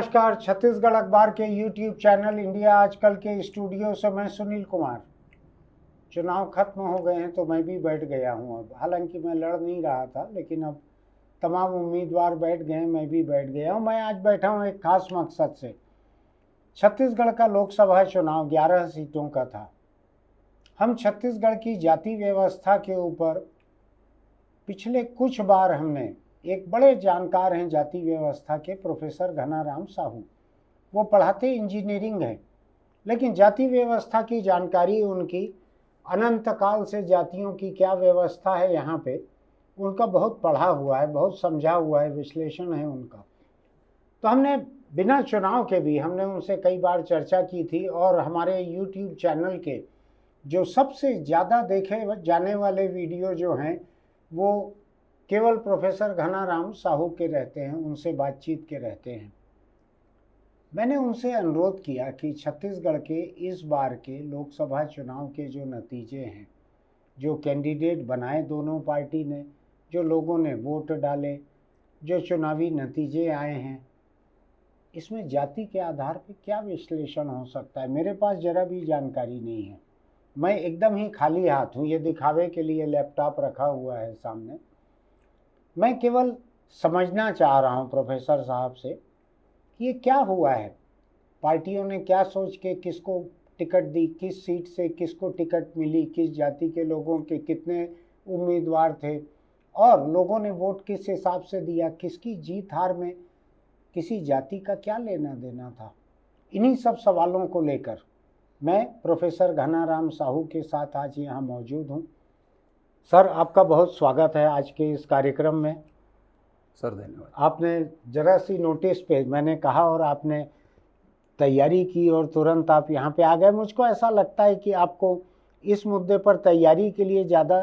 नमस्कार। छत्तीसगढ़ अखबार के यूट्यूब चैनल इंडिया आजकल के स्टूडियो से मैं सुनील कुमार। चुनाव खत्म हो गए हैं तो मैं भी बैठ गया हूं। अब हालांकि मैं लड़ नहीं रहा था, लेकिन अब तमाम उम्मीदवार बैठ गए, मैं भी बैठ गया हूं। मैं आज बैठा हूं एक खास मकसद से। छत्तीसगढ़ का लोकसभा चुनाव 11 सीटों का था। हम छत्तीसगढ़ की जाति व्यवस्था के ऊपर पिछले कुछ बार हमने, एक बड़े जानकार हैं जाति व्यवस्था के, प्रोफेसर घनाराम साहू, वो पढ़ाते इंजीनियरिंग है, लेकिन जाति व्यवस्था की जानकारी उनकी अनंत काल से जातियों की क्या व्यवस्था है यहाँ पे, उनका बहुत पढ़ा हुआ है, बहुत समझा हुआ है, विश्लेषण है उनका। तो हमने बिना चुनाव के भी हमने उनसे कई बार चर्चा की थी, और हमारे यूट्यूब चैनल के जो सबसे ज़्यादा देखे जाने वाले वीडियो जो हैं वो केवल प्रोफेसर घनाराम साहू के रहते हैं, उनसे बातचीत के रहते हैं। मैंने उनसे अनुरोध किया कि छत्तीसगढ़ के इस बार के लोकसभा चुनाव के जो नतीजे हैं, जो कैंडिडेट बनाए दोनों पार्टी ने, जो लोगों ने वोट डाले, जो चुनावी नतीजे आए हैं, इसमें जाति के आधार पर क्या विश्लेषण हो सकता है। मेरे पास जरा भी जानकारी नहीं है, मैं एकदम ही खाली हाथ हूँ। ये दिखावे के लिए लैपटॉप रखा हुआ है सामने। मैं केवल समझना चाह रहा हूँ प्रोफेसर साहब से कि ये क्या हुआ है, पार्टियों ने क्या सोच के किसको टिकट दी, किस सीट से किसको टिकट मिली, किस जाति के लोगों के कितने उम्मीदवार थे, और लोगों ने वोट किस हिसाब से दिया, किसकी जीत हार में किसी जाति का क्या लेना देना था। इन्हीं सब सवालों को लेकर मैं प्रोफेसर घनाराम साहू के साथ आज यहाँ मौजूद हूँ। सर, आपका बहुत स्वागत है आज के इस कार्यक्रम में। सर धन्यवाद। आपने जरा सी नोटिस पे मैंने कहा और आपने तैयारी की और तुरंत आप यहाँ पे आ गए। मुझको ऐसा लगता है कि आपको इस मुद्दे पर तैयारी के लिए ज़्यादा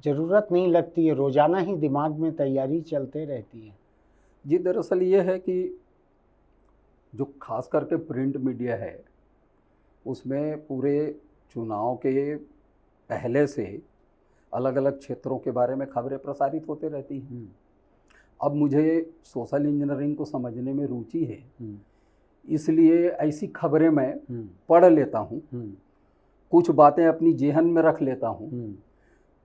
ज़रूरत नहीं लगती है, रोज़ाना ही दिमाग में तैयारी चलते रहती है। जी, दरअसल ये है कि जो खास करके प्रिंट मीडिया है उसमें पूरे चुनाव के पहले से अलग अलग क्षेत्रों के बारे में खबरें प्रसारित होते रहती हैं। अब मुझे सोशल इंजीनियरिंग को समझने में रुचि है, इसलिए ऐसी खबरें मैं पढ़ लेता हूँ, कुछ बातें अपनी जेहन में रख लेता हूँ,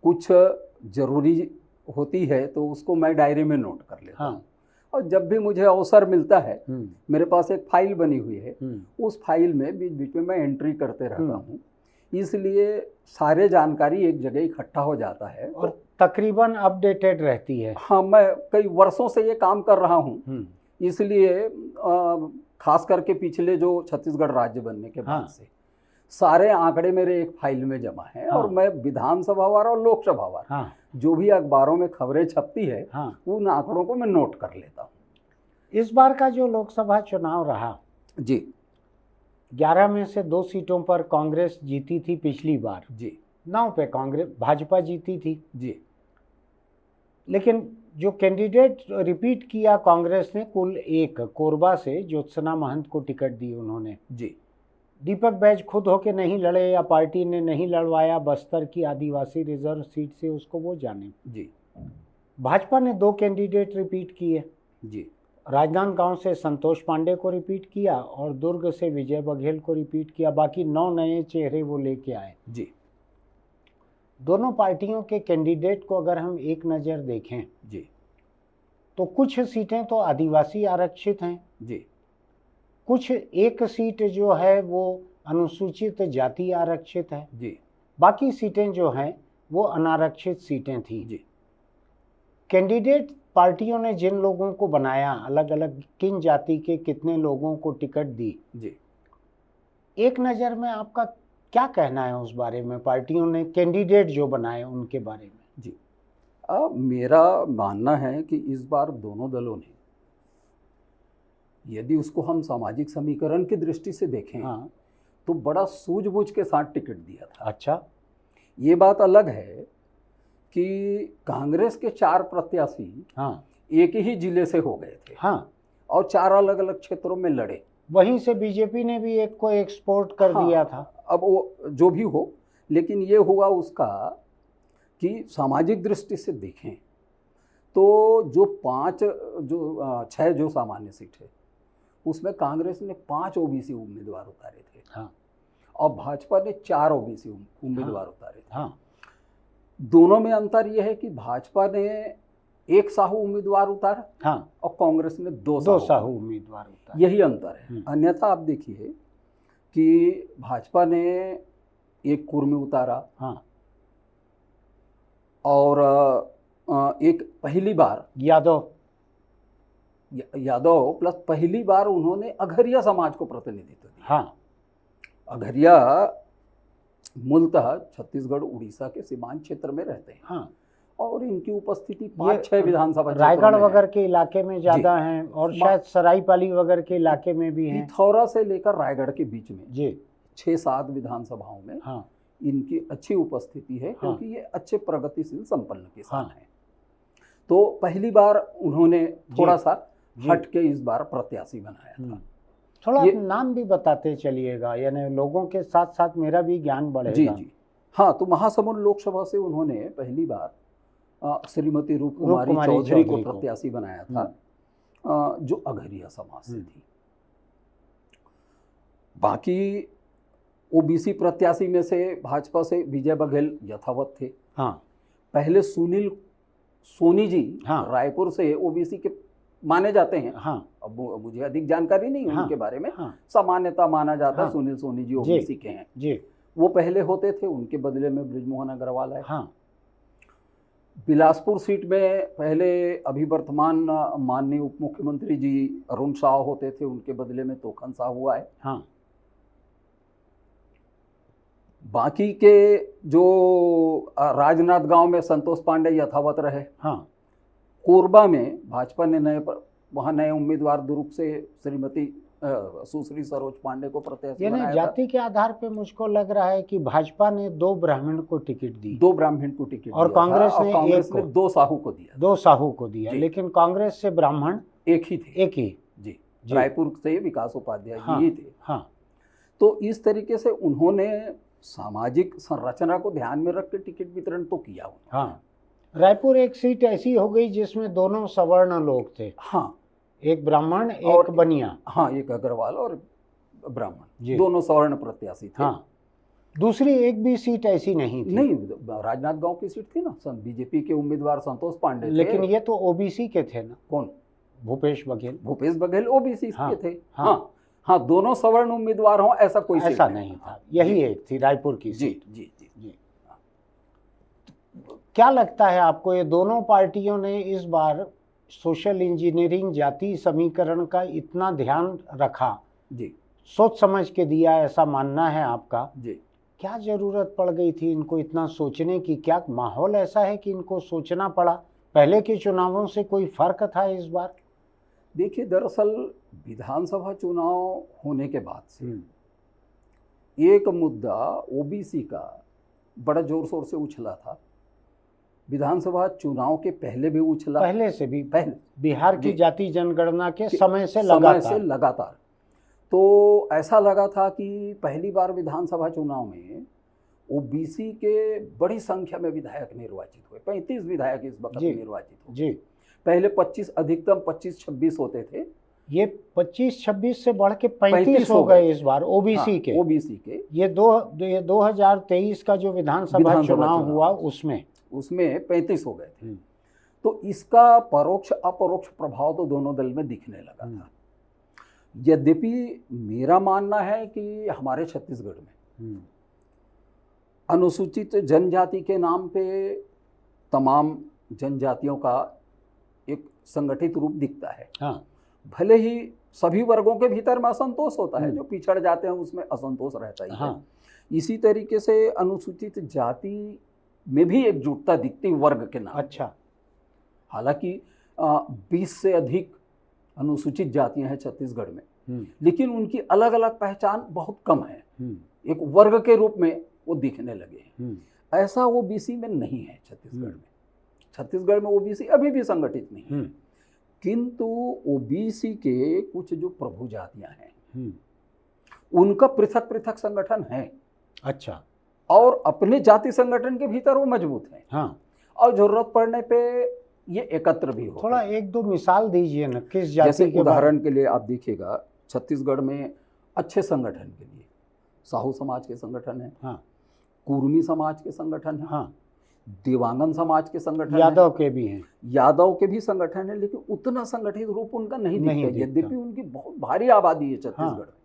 कुछ ज़रूरी होती है तो उसको मैं डायरी में नोट कर लेता हूँ। और जब भी मुझे अवसर मिलता है, मेरे पास एक फाइल बनी हुई है, उस फाइल में बीच बीच में मैं एंट्री करते रहता हूँ, इसलिए सारे जानकारी एक जगह इकट्ठा हो जाता है और तकरीबन अपडेटेड रहती है। हाँ, मैं कई वर्षों से ये काम कर रहा हूँ, इसलिए खास करके पिछले जो छत्तीसगढ़ राज्य बनने के बाद से सारे आंकड़े मेरे एक फाइल में जमा हैं। और मैं विधानसभावार और लोकसभावार जो भी अखबारों में खबरें छपती है उन आंकड़ों को मैं नोट कर लेता हूँ। इस बार का जो लोकसभा चुनाव रहा जी, 11 में से 2 सीटों पर कांग्रेस जीती थी पिछली बार जी, 9 पे कांग्रेस भाजपा जीती थी जी, लेकिन जो कैंडिडेट रिपीट किया कांग्रेस ने कुल 1, कोरबा से ज्योत्सना महंत को टिकट दी उन्होंने। जी, दीपक बैज खुद होके नहीं लड़े या पार्टी ने नहीं लड़वाया, बस्तर की आदिवासी रिजर्व सीट से, उसको वो जाने। जी, भाजपा ने 2 कैंडिडेट रिपीट किए। जी, राजनांदगांव से संतोष पांडे को रिपीट किया और दुर्ग से विजय बघेल को रिपीट किया। बाकी 9 नए चेहरे वो लेके आए। जी, दोनों पार्टियों के कैंडिडेट को अगर हम एक नज़र देखें जी, तो कुछ सीटें तो आदिवासी आरक्षित हैं, जी, कुछ एक सीट जो है वो अनुसूचित जाति आरक्षित है, जी, बाकी सीटें जो हैं वो अनारक्षित सीटें थी। जी, कैंडिडेट पार्टियों ने जिन लोगों को बनाया, अलग अलग किन जाति के कितने लोगों को टिकट दी, जी, एक नज़र में आपका क्या कहना है उस बारे में, पार्टियों ने कैंडिडेट जो बनाए उनके बारे में? जी, मेरा मानना है कि इस बार दोनों दलों ने, यदि उसको हम सामाजिक समीकरण की दृष्टि से देखें तो बड़ा सूझबूझ के साथ टिकट दिया था। अच्छा, ये बात अलग है कि कांग्रेस के 4 प्रत्याशी एक ही जिले से हो गए थे और 4 अलग अलग क्षेत्रों में लड़े। वहीं से बीजेपी ने भी एक को एक्सपोर्ट कर दिया था। अब वो जो भी हो, लेकिन ये हुआ उसका कि सामाजिक दृष्टि से देखें तो जो 6 जो सामान्य सीट है उसमें कांग्रेस ने 5 ओबीसी उम्मीदवार उतारे थे। हाँ। और भाजपा ने 4 ओबीसी उम्मीदवार उतारे थे। हाँ। दोनों में अंतर यह है कि भाजपा ने 1 साहू उम्मीदवार उतारा हाँ। और कांग्रेस ने 2 दो साहू उम्मीदवार उतारे। यही अंतर है। अन्यथा आप देखिए कि भाजपा ने 1 कुर्मी उतारा। हाँ। और एक पहली बार यादव प्लस पहली बार उन्होंने अघरिया समाज को प्रतिनिधित्व दिया। हाँ। अघरिया मूलतः छत्तीसगढ़ उड़ीसा के सीमांत क्षेत्र में रहते हैं। हाँ। और इनकी उपस्थिति 5-6 विधानसभा रायगढ़ वगैरह के इलाके में ज्यादा हैं और शायद सरायपाली वगैरह के इलाके में भी हैं। पिथौरा से लेकर रायगढ़ के बीच में जी 6-7 विधानसभाओं में हाँ। इनकी अच्छी उपस्थिति है, क्योंकि ये अच्छे प्रगतिशील संपन्न किसान हैं। तो पहली बार उन्होंने थोड़ा सा हट के इस बार प्रत्याशी बनाया था। थोड़ा नाम भी बताते चलिएगा, यानी लोगों के साथ साथ मेरा भी ज्ञान बढ़ेगा। जी। हाँ, तो महासमुंद लोकसभा से उन्होंने पहली बार श्रीमती रूप कुमारी चौधरी को प्रत्याशी बनाया था, जो अघरिया समाज से थी। बाकी ओबीसी प्रत्याशी में से भाजपा से विजय बघेल यथावत थे। हाँ। पहले सुनील सोनी जी रायपुर से ओबीसी के माने जाते हैं। हाँ। अब मुझे अधिक जानकारी नहीं है उनके बारे में। हाँ। सामान्यता माना जाता है सुनील सोनी जी ओबीसी के हैं। जी। वो पहले होते थे, उनके बदले में बृजमोहन अग्रवाल आए। हाँ। बिलासपुर सीट में पहले अभी वर्तमान माननीय उप मुख्यमंत्री जी अरुण साव होते थे, उनके बदले में तोखन साहू आए। हाँ। बाकी के जो राजनांदगांव में संतोष पांडे यथावत रहे। हाँ। कोरबा में भाजपा ने वहाँ नए उम्मीदवार दुर्ग से श्रीमती सुश्री सरोज पांडे को प्रत्याशी बनाया था। जाति के आधार पे मुझको लग रहा है कि भाजपा ने 2 ब्राह्मण को टिकट दी, 2 ब्राह्मण को टिकट और कांग्रेस ने 2 साहू को दिया। 2 साहू को दिया, लेकिन कांग्रेस से ब्राह्मण एक ही थे। जी। रायपुर से विकास उपाध्याय जी थे। हाँ। तो इस तरीके से उन्होंने सामाजिक संरचना को ध्यान में रख के टिकट वितरण तो किया। हाँ। रायपुर एक सीट ऐसी हो गई जिसमें दोनों सवर्ण लोग थे। हाँ। एक ब्राह्मण एक बनिया। हाँ, एक अग्रवाल और ब्राह्मण, दोनों सवर्ण प्रत्याशी थे। हाँ। दूसरी एक भी सीट ऐसी नहीं थी। नहीं, राजनांदगांव की सीट थी ना, बीजेपी के उम्मीदवार संतोष पांडे थे। लेकिन ये तो ओबीसी के थे ना। कौन? भूपेश बघेल ओबीसी के थे। हाँ, दोनों सवर्ण उम्मीदवार हों ऐसा कोई ऐसा नहीं था। यही एक थी रायपुर की सीट। जी। क्या लगता है आपको, ये दोनों पार्टियों ने इस बार सोशल इंजीनियरिंग जाति समीकरण का इतना ध्यान रखा, जी, सोच समझ के दिया, ऐसा मानना है आपका? जी। क्या जरूरत पड़ गई थी इनको इतना सोचने की? क्या माहौल ऐसा है कि इनको सोचना पड़ा? पहले के चुनावों से कोई फर्क था इस बार? देखिए, दरअसल विधानसभा चुनाव होने के बाद से एक मुद्दा ओबीसी का बड़ा जोर शोर से उछला था। विधानसभा चुनाव के पहले भी उछला, पहले से भी, बिहार की जाति जनगणना के समय से लगातार। तो ऐसा लगा था कि पहली बार विधानसभा चुनाव में ओबीसी के बड़ी संख्या में विधायक निर्वाचित हुए। 35 विधायक इस वक्त निर्वाचित हुए। जी। पहले 25, अधिकतम 25-26 होते थे। ये 25-26 से बढ़ के 35 हो गए इस बार ओबीसी के। ये 2023 का जो विधानसभा चुनाव हुआ उसमें 35 हो गए थे। तो इसका परोक्ष अपरोक्ष प्रभाव तो दोनों दल में दिखने लगा था। यद्यपि मेरा मानना है कि हमारे छत्तीसगढ़ में अनुसूचित जनजाति के नाम पे तमाम जनजातियों का एक संगठित रूप दिखता है। हाँ। भले ही सभी वर्गों के भीतर में असंतोष होता है, जो पिछड़ जाते हैं उसमें असंतोष रहता ही है। इसी तरीके से अनुसूचित जाति में भी एकजुटता दिखती वर्ग के नाम। अच्छा। हालांकि 20 से अधिक अनुसूचित जातियां हैं छत्तीसगढ़ में, लेकिन उनकी अलग अलग पहचान बहुत कम है। एक वर्ग के रूप में वो दिखने लगे हैं। ऐसा ओबीसी में नहीं है छत्तीसगढ़ में। छत्तीसगढ़ में ओबीसी अभी भी संगठित नहीं है, किंतु ओबीसी के कुछ जो प्रभु जातियां हैं उनका पृथक पृथक संगठन है। अच्छा। और अपने जाति संगठन के भीतर वो मजबूत हैं। हाँ। और जरूरत पड़ने पे ये एकत्र भी हो। थोड़ा 1-2 मिसाल दीजिए ना, किस जाति के? उदाहरण के लिए आप देखिएगा, छत्तीसगढ़ में अच्छे संगठन के लिए साहू समाज के संगठन है, हाँ कुर्मी समाज के संगठन है, हाँ, देवांगन समाज के संगठन यादव के भी हैं, यादव के भी संगठन है, लेकिन उतना संगठित रूप उनका नहीं नहीं दिखता, दिखता। यद्यपि उनकी बहुत भारी आबादी है छत्तीसगढ़ में।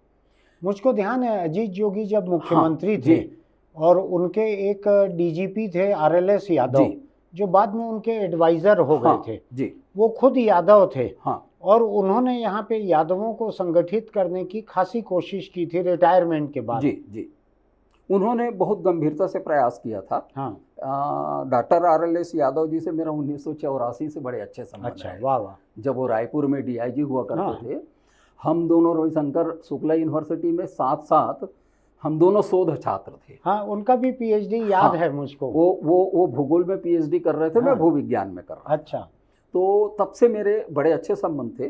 मुझको ध्यान है अजीत जोगी जब मुख्यमंत्री जी। थे और उनके एक डीजीपी थे आरएलएस यादव, जी। जो बाद में उनके एडवाइजर हो गए हाँ, थे, जी। वो खुद यादव थे। हाँ और उन्होंने यहाँ पे यादवों को संगठित करने की खासी कोशिश की थी रिटायरमेंट के बाद। जी। जी, उन्होंने बहुत गंभीरता से प्रयास किया था। हाँ, डॉक्टर आरएलएस यादव जी से मेरा 1984 से बड़े अच्छे संबंध अच्छा, है। वाह वाह। जब वो रायपुर में डीआईजी हुआ करते हाँ। थे, हम दोनों रविशंकर शुक्ला यूनिवर्सिटी में साथ साथ हम दोनों शोध छात्र थे। हाँ, उनका भी पीएचडी याद हाँ, है मुझको। वो भूगोल में पीएचडी कर रहे थे, मैं हाँ। भूविज्ञान में कर रहा था। अच्छा। तो तब से मेरे बड़े अच्छे संबंध थे।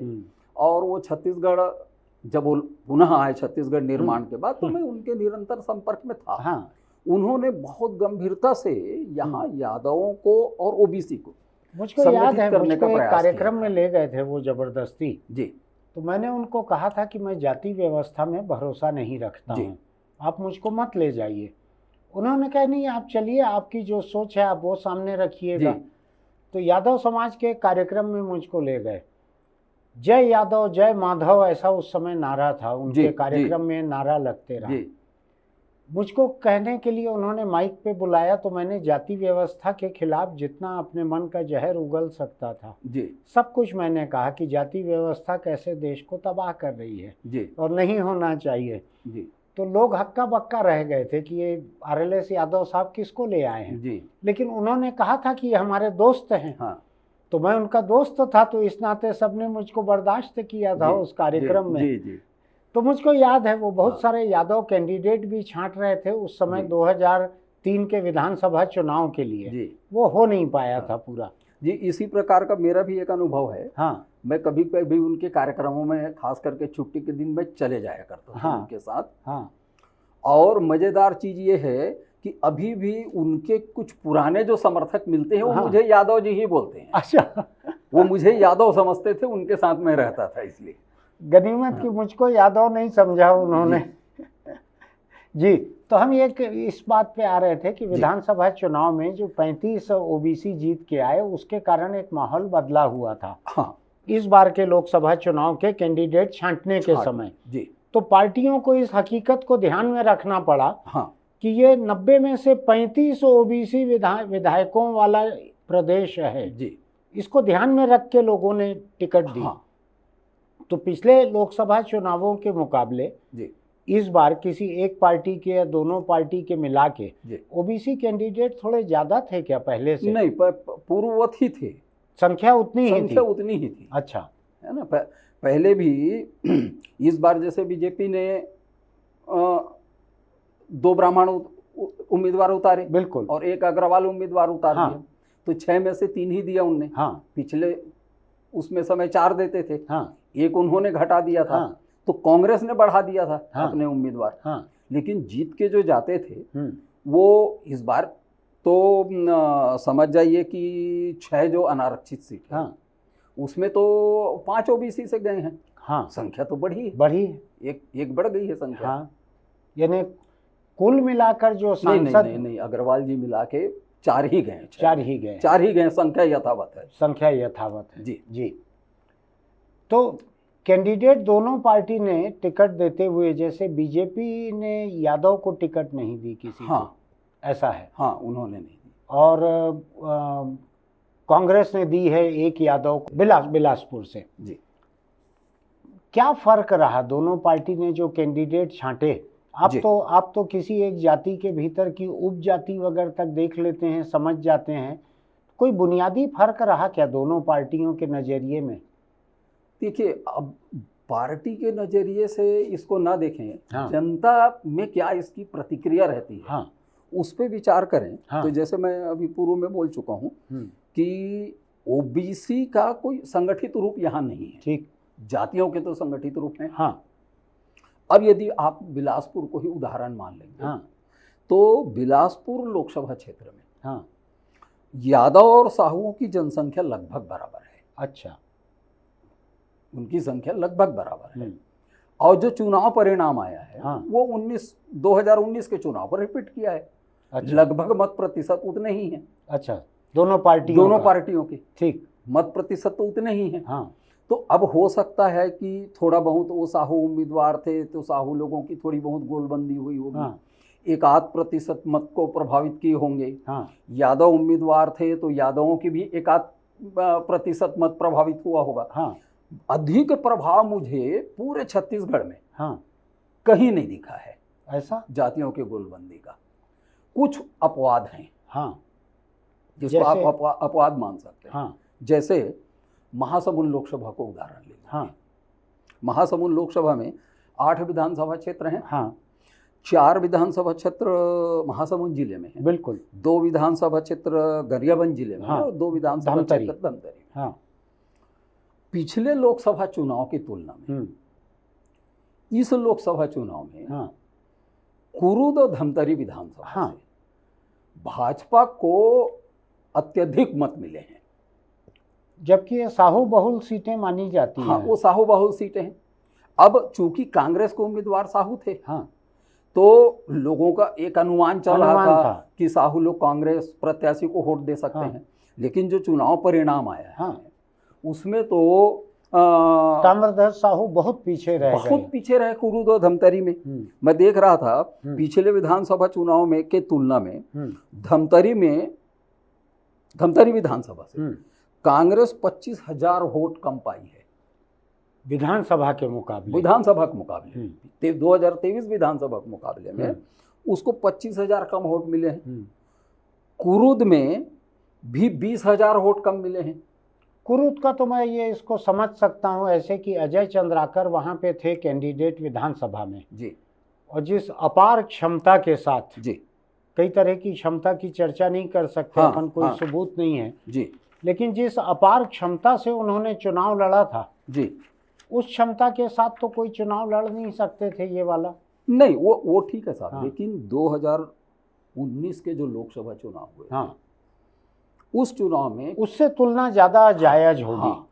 और वो छत्तीसगढ़ जब वो पुनः आए छत्तीसगढ़ निर्माण के बाद, तो मैं उनके निरंतर संपर्क में था। हाँ, उन्होंने बहुत गंभीरता से यहाँ यादवों को और ओबीसी को मुझको संगठित याद है, करने मुझको का एक प्रयास कार्यक्रम किया में था। ले गए थे वो जबरदस्ती। जी। तो मैंने उनको कहा था कि मैं जाति व्यवस्था में भरोसा नहीं रखता जी। हूँ, आप मुझको मत ले जाइए। उन्होंने कहा नहीं, आप चलिए, आपकी जो सोच है आप वो सामने रखिएगा। जी। तो यादव समाज के कार्यक्रम में मुझको ले गए। जय यादव जय माधव ऐसा उस समय नारा था, उनके जी, कार्यक्रम में नारा लगते रहा। जी। मुझको कहने के लिए उन्होंने माइक पे बुलाया, तो मैंने जाति व्यवस्था के खिलाफ जितना अपने मन का जहर उगल सकता था जी। सब कुछ मैंने कहा कि जाति व्यवस्था कैसे देश को तबाह कर रही है जी। और नहीं होना चाहिए। जी। तो लोग हक्का बक्का रह गए थे कि ये आरएलएस यादव साहब किसको ले आए हैं। जी। लेकिन उन्होंने कहा था कि ये हमारे दोस्त हैं। हाँ। तो मैं उनका दोस्त था, तो इस नाते सबने मुझको बर्दाश्त किया था उस कार्यक्रम में। जी। जी। तो मुझको याद है वो बहुत हाँ। सारे यादव कैंडिडेट भी छांट रहे थे उस समय जी। 2003 के विधानसभा चुनाव के लिए। जी। वो हो नहीं पाया हाँ। था पूरा। जी, इसी प्रकार का मेरा भी एक अनुभव है। हाँ, मैं कभी कभी उनके कार्यक्रमों में, खास करके छुट्टी के दिन में चले जाया करता था। हाँ। उनके साथ। हाँ, और मज़ेदार चीज़ ये है कि अभी भी उनके कुछ पुराने जो समर्थक मिलते हैं वो हाँ। मुझे यादव जी ही बोलते हैं। अच्छा। वो मुझे यादव समझते थे, उनके साथ में रहता था, इसलिए। गनीमत की मुझको यादव नहीं समझा उन्होंने। जी, तो हम एक इस बात पे आ रहे थे कि विधानसभा चुनाव में जो 35 ओबीसी जीत के आए, उसके कारण एक माहौल बदला हुआ था। हाँ। इस बार के लोकसभा चुनाव के कैंडिडेट छांटने के समय। जी। तो पार्टियों को इस हकीकत को ध्यान में रखना पड़ा हाँ। कि ये 90 में से 35 ओबीसी विधायकों वाला प्रदेश है। जी। इसको ध्यान में रख के लोगों ने टिकट दी। हाँ। तो पिछले लोकसभा चुनावों के मुकाबले जी। इस बार किसी एक पार्टी के या दोनों पार्टी के मिला के जी। ओबीसी कैंडिडेट थोड़े ज्यादा थे क्या पहले से? नहीं, पूर्ववत ही थे। संख्या उतनी ही थी? संख्या उतनी ही थी। अच्छा। है ना। पहले भी इस बार जैसे बीजेपी ने 2 ब्राह्मण उम्मीदवार उतारे, बिल्कुल, और 1 अग्रवाल उम्मीदवार उतार हाँ। दिया, तो 6 में से 3 ही दिया उनने। हाँ। पिछले उसमें समय 4 देते थे। हाँ। 1 उन्होंने घटा दिया था। हाँ। तो कांग्रेस ने बढ़ा दिया था। हाँ। अपने उम्मीदवार। हाँ। लेकिन जीत के जो जाते थे वो इस बार तो समझ जाइए कि 6 जो अनारक्षित सीट है, हाँ। उसमें तो 5 ओबीसी से गए हैं। हाँ, संख्या तो बढ़ी है, बढ़ी है। एक बढ़ गई है संख्या। हाँ, यानी कुल मिलाकर जो नहीं, सांसद अग्रवाल जी मिला के 4 ही गए। 4 ही गए। 4 ही गए, संख्या यथावत है। संख्या यथावत है। जी। जी। तो कैंडिडेट दोनों पार्टी ने टिकट देते हुए, जैसे बीजेपी ने यादव को टिकट नहीं दी किसी हाँ। को, ऐसा है। हाँ, उन्होंने नहीं दी। और कांग्रेस ने दी है एक यादव को बिलासपुर से। जी। क्या फर्क रहा दोनों पार्टी ने जो कैंडिडेट छांटे? आप तो किसी एक जाति के भीतर की उपजाति वगैरह तक देख लेते हैं, समझ जाते हैं। कोई बुनियादी फर्क रहा क्या दोनों पार्टियों के नजरिए में? देखिए, अब पार्टी के नजरिए से इसको ना देखें, हाँ। जनता में क्या इसकी प्रतिक्रिया रहती है, हाँ। उस पर विचार करें। हाँ। तो जैसे मैं अभी पूर्व में बोल चुका हूँ कि ओबीसी का कोई संगठित रूप यहाँ नहीं है। ठीक। जातियों के तो संगठित रूप हैं। हाँ। अब यदि आप बिलासपुर को ही उदाहरण मान लेंगे, हाँ। तो बिलासपुर लोकसभा क्षेत्र में हाँ। यादव और साहुओं की जनसंख्या लगभग बराबर है। अच्छा। उनकी संख्या लगभग बराबर है। और जो चुनाव परिणाम आया है हाँ। वो 2019 के चुनाव पर रिपीट किया है। अच्छा लगभग मत प्रतिशत उतने ही हैं अच्छा, दोनों पार्टियों के ठीक। मत प्रतिशत तो उतने ही हैं। हाँ तो अब हो सकता है कि थोड़ा बहुत वो साहू उम्मीदवार थे तो साहू लोगों की थोड़ी बहुत गोलबंदी हुई होगी। हाँ 1-8% मत को प्रभावित किए होंगे। हाँ यादव उम्मीदवार थे तो यादवों की भी 1-8% मत प्रभावित हुआ होगा। हाँ अधिक प्रभाव मुझे पूरे छत्तीसगढ़ में हाँ कहीं नहीं दिखा है ऐसा। जातियों के गोलबंदी का। कुछ अपवाद हैं हाँ जिसको आप जैसे? अपवाद मान सकते हैं। हाँ जैसे महासमुंद लोकसभा को उदाहरण लेंगे। हाँ महासमुंद लोकसभा में 8 विधानसभा क्षेत्र हैं। हाँ 4 विधानसभा क्षेत्र महासमुंद जिले में है, बिल्कुल। 2 विधानसभा क्षेत्र गरियाबंद जिले में है हाँ, और 2 विधानसभा धमतरी। क्षेत्र धमतरी में। हाँ पिछले लोकसभा चुनाव की तुलना में इस लोकसभा चुनाव में हाँ कुरुद और धमतरी विधानसभा हाँ। से भाजपा को अत्यधिक मत मिले हैं। जबकि ये साहू बहुल सीटें मानी जाती हाँ हैं। वो साहू बहुल सीटें हैं। अब चूंकि कांग्रेस के उम्मीदवार साहू थे हाँ तो लोगों का एक अनुमान चल रहा अनुमान था था। कि साहू लोग कांग्रेस प्रत्याशी को वोट दे सकते हाँ। हैं। लेकिन जो चुनाव परिणाम आया है हाँ। उसमें तो ताम्रध्वज साहू बहुत पीछे रह गए। बहुत पीछे रहे कुरुद और धमतरी में। हम्म, मैं देख रहा था हम्म, पिछले विधानसभा चुनाव में के तुलना में हम्म, धमतरी विधानसभा से हम्म। कांग्रेस 25,000 वोट कम पाई है विधानसभा के मुकाबले। विधानसभा के मुकाबले। हम्म, 2023 विधानसभा के मुकाबले में उसको 25,000 कम वोट मिले हैं। हम्म। कुरुद में भी 20,000 वोट कम मिले हैं। कुरुद का तो मैं ये इसको समझ सकता हूँ ऐसे कि अजय चंद्राकर वहाँ पे थे कैंडिडेट विधानसभा में जी और जिस अपार क्षमता के साथ, जी कई तरह की क्षमता की चर्चा नहीं कर सकते हाँ, अपन, कोई हाँ। सबूत नहीं है, जी लेकिन जिस अपार क्षमता से उन्होंने चुनाव लड़ा था जी उस क्षमता के साथ तो कोई चुनाव लड़ नहीं सकते थे ये वाला। नहीं वो ठीक है साहब। हाँ। लेकिन 2019 के जो लोकसभा चुनाव हुए हाँ उस चुनाव में उससे तुलना ज्यादा जायज होगी। हाँ,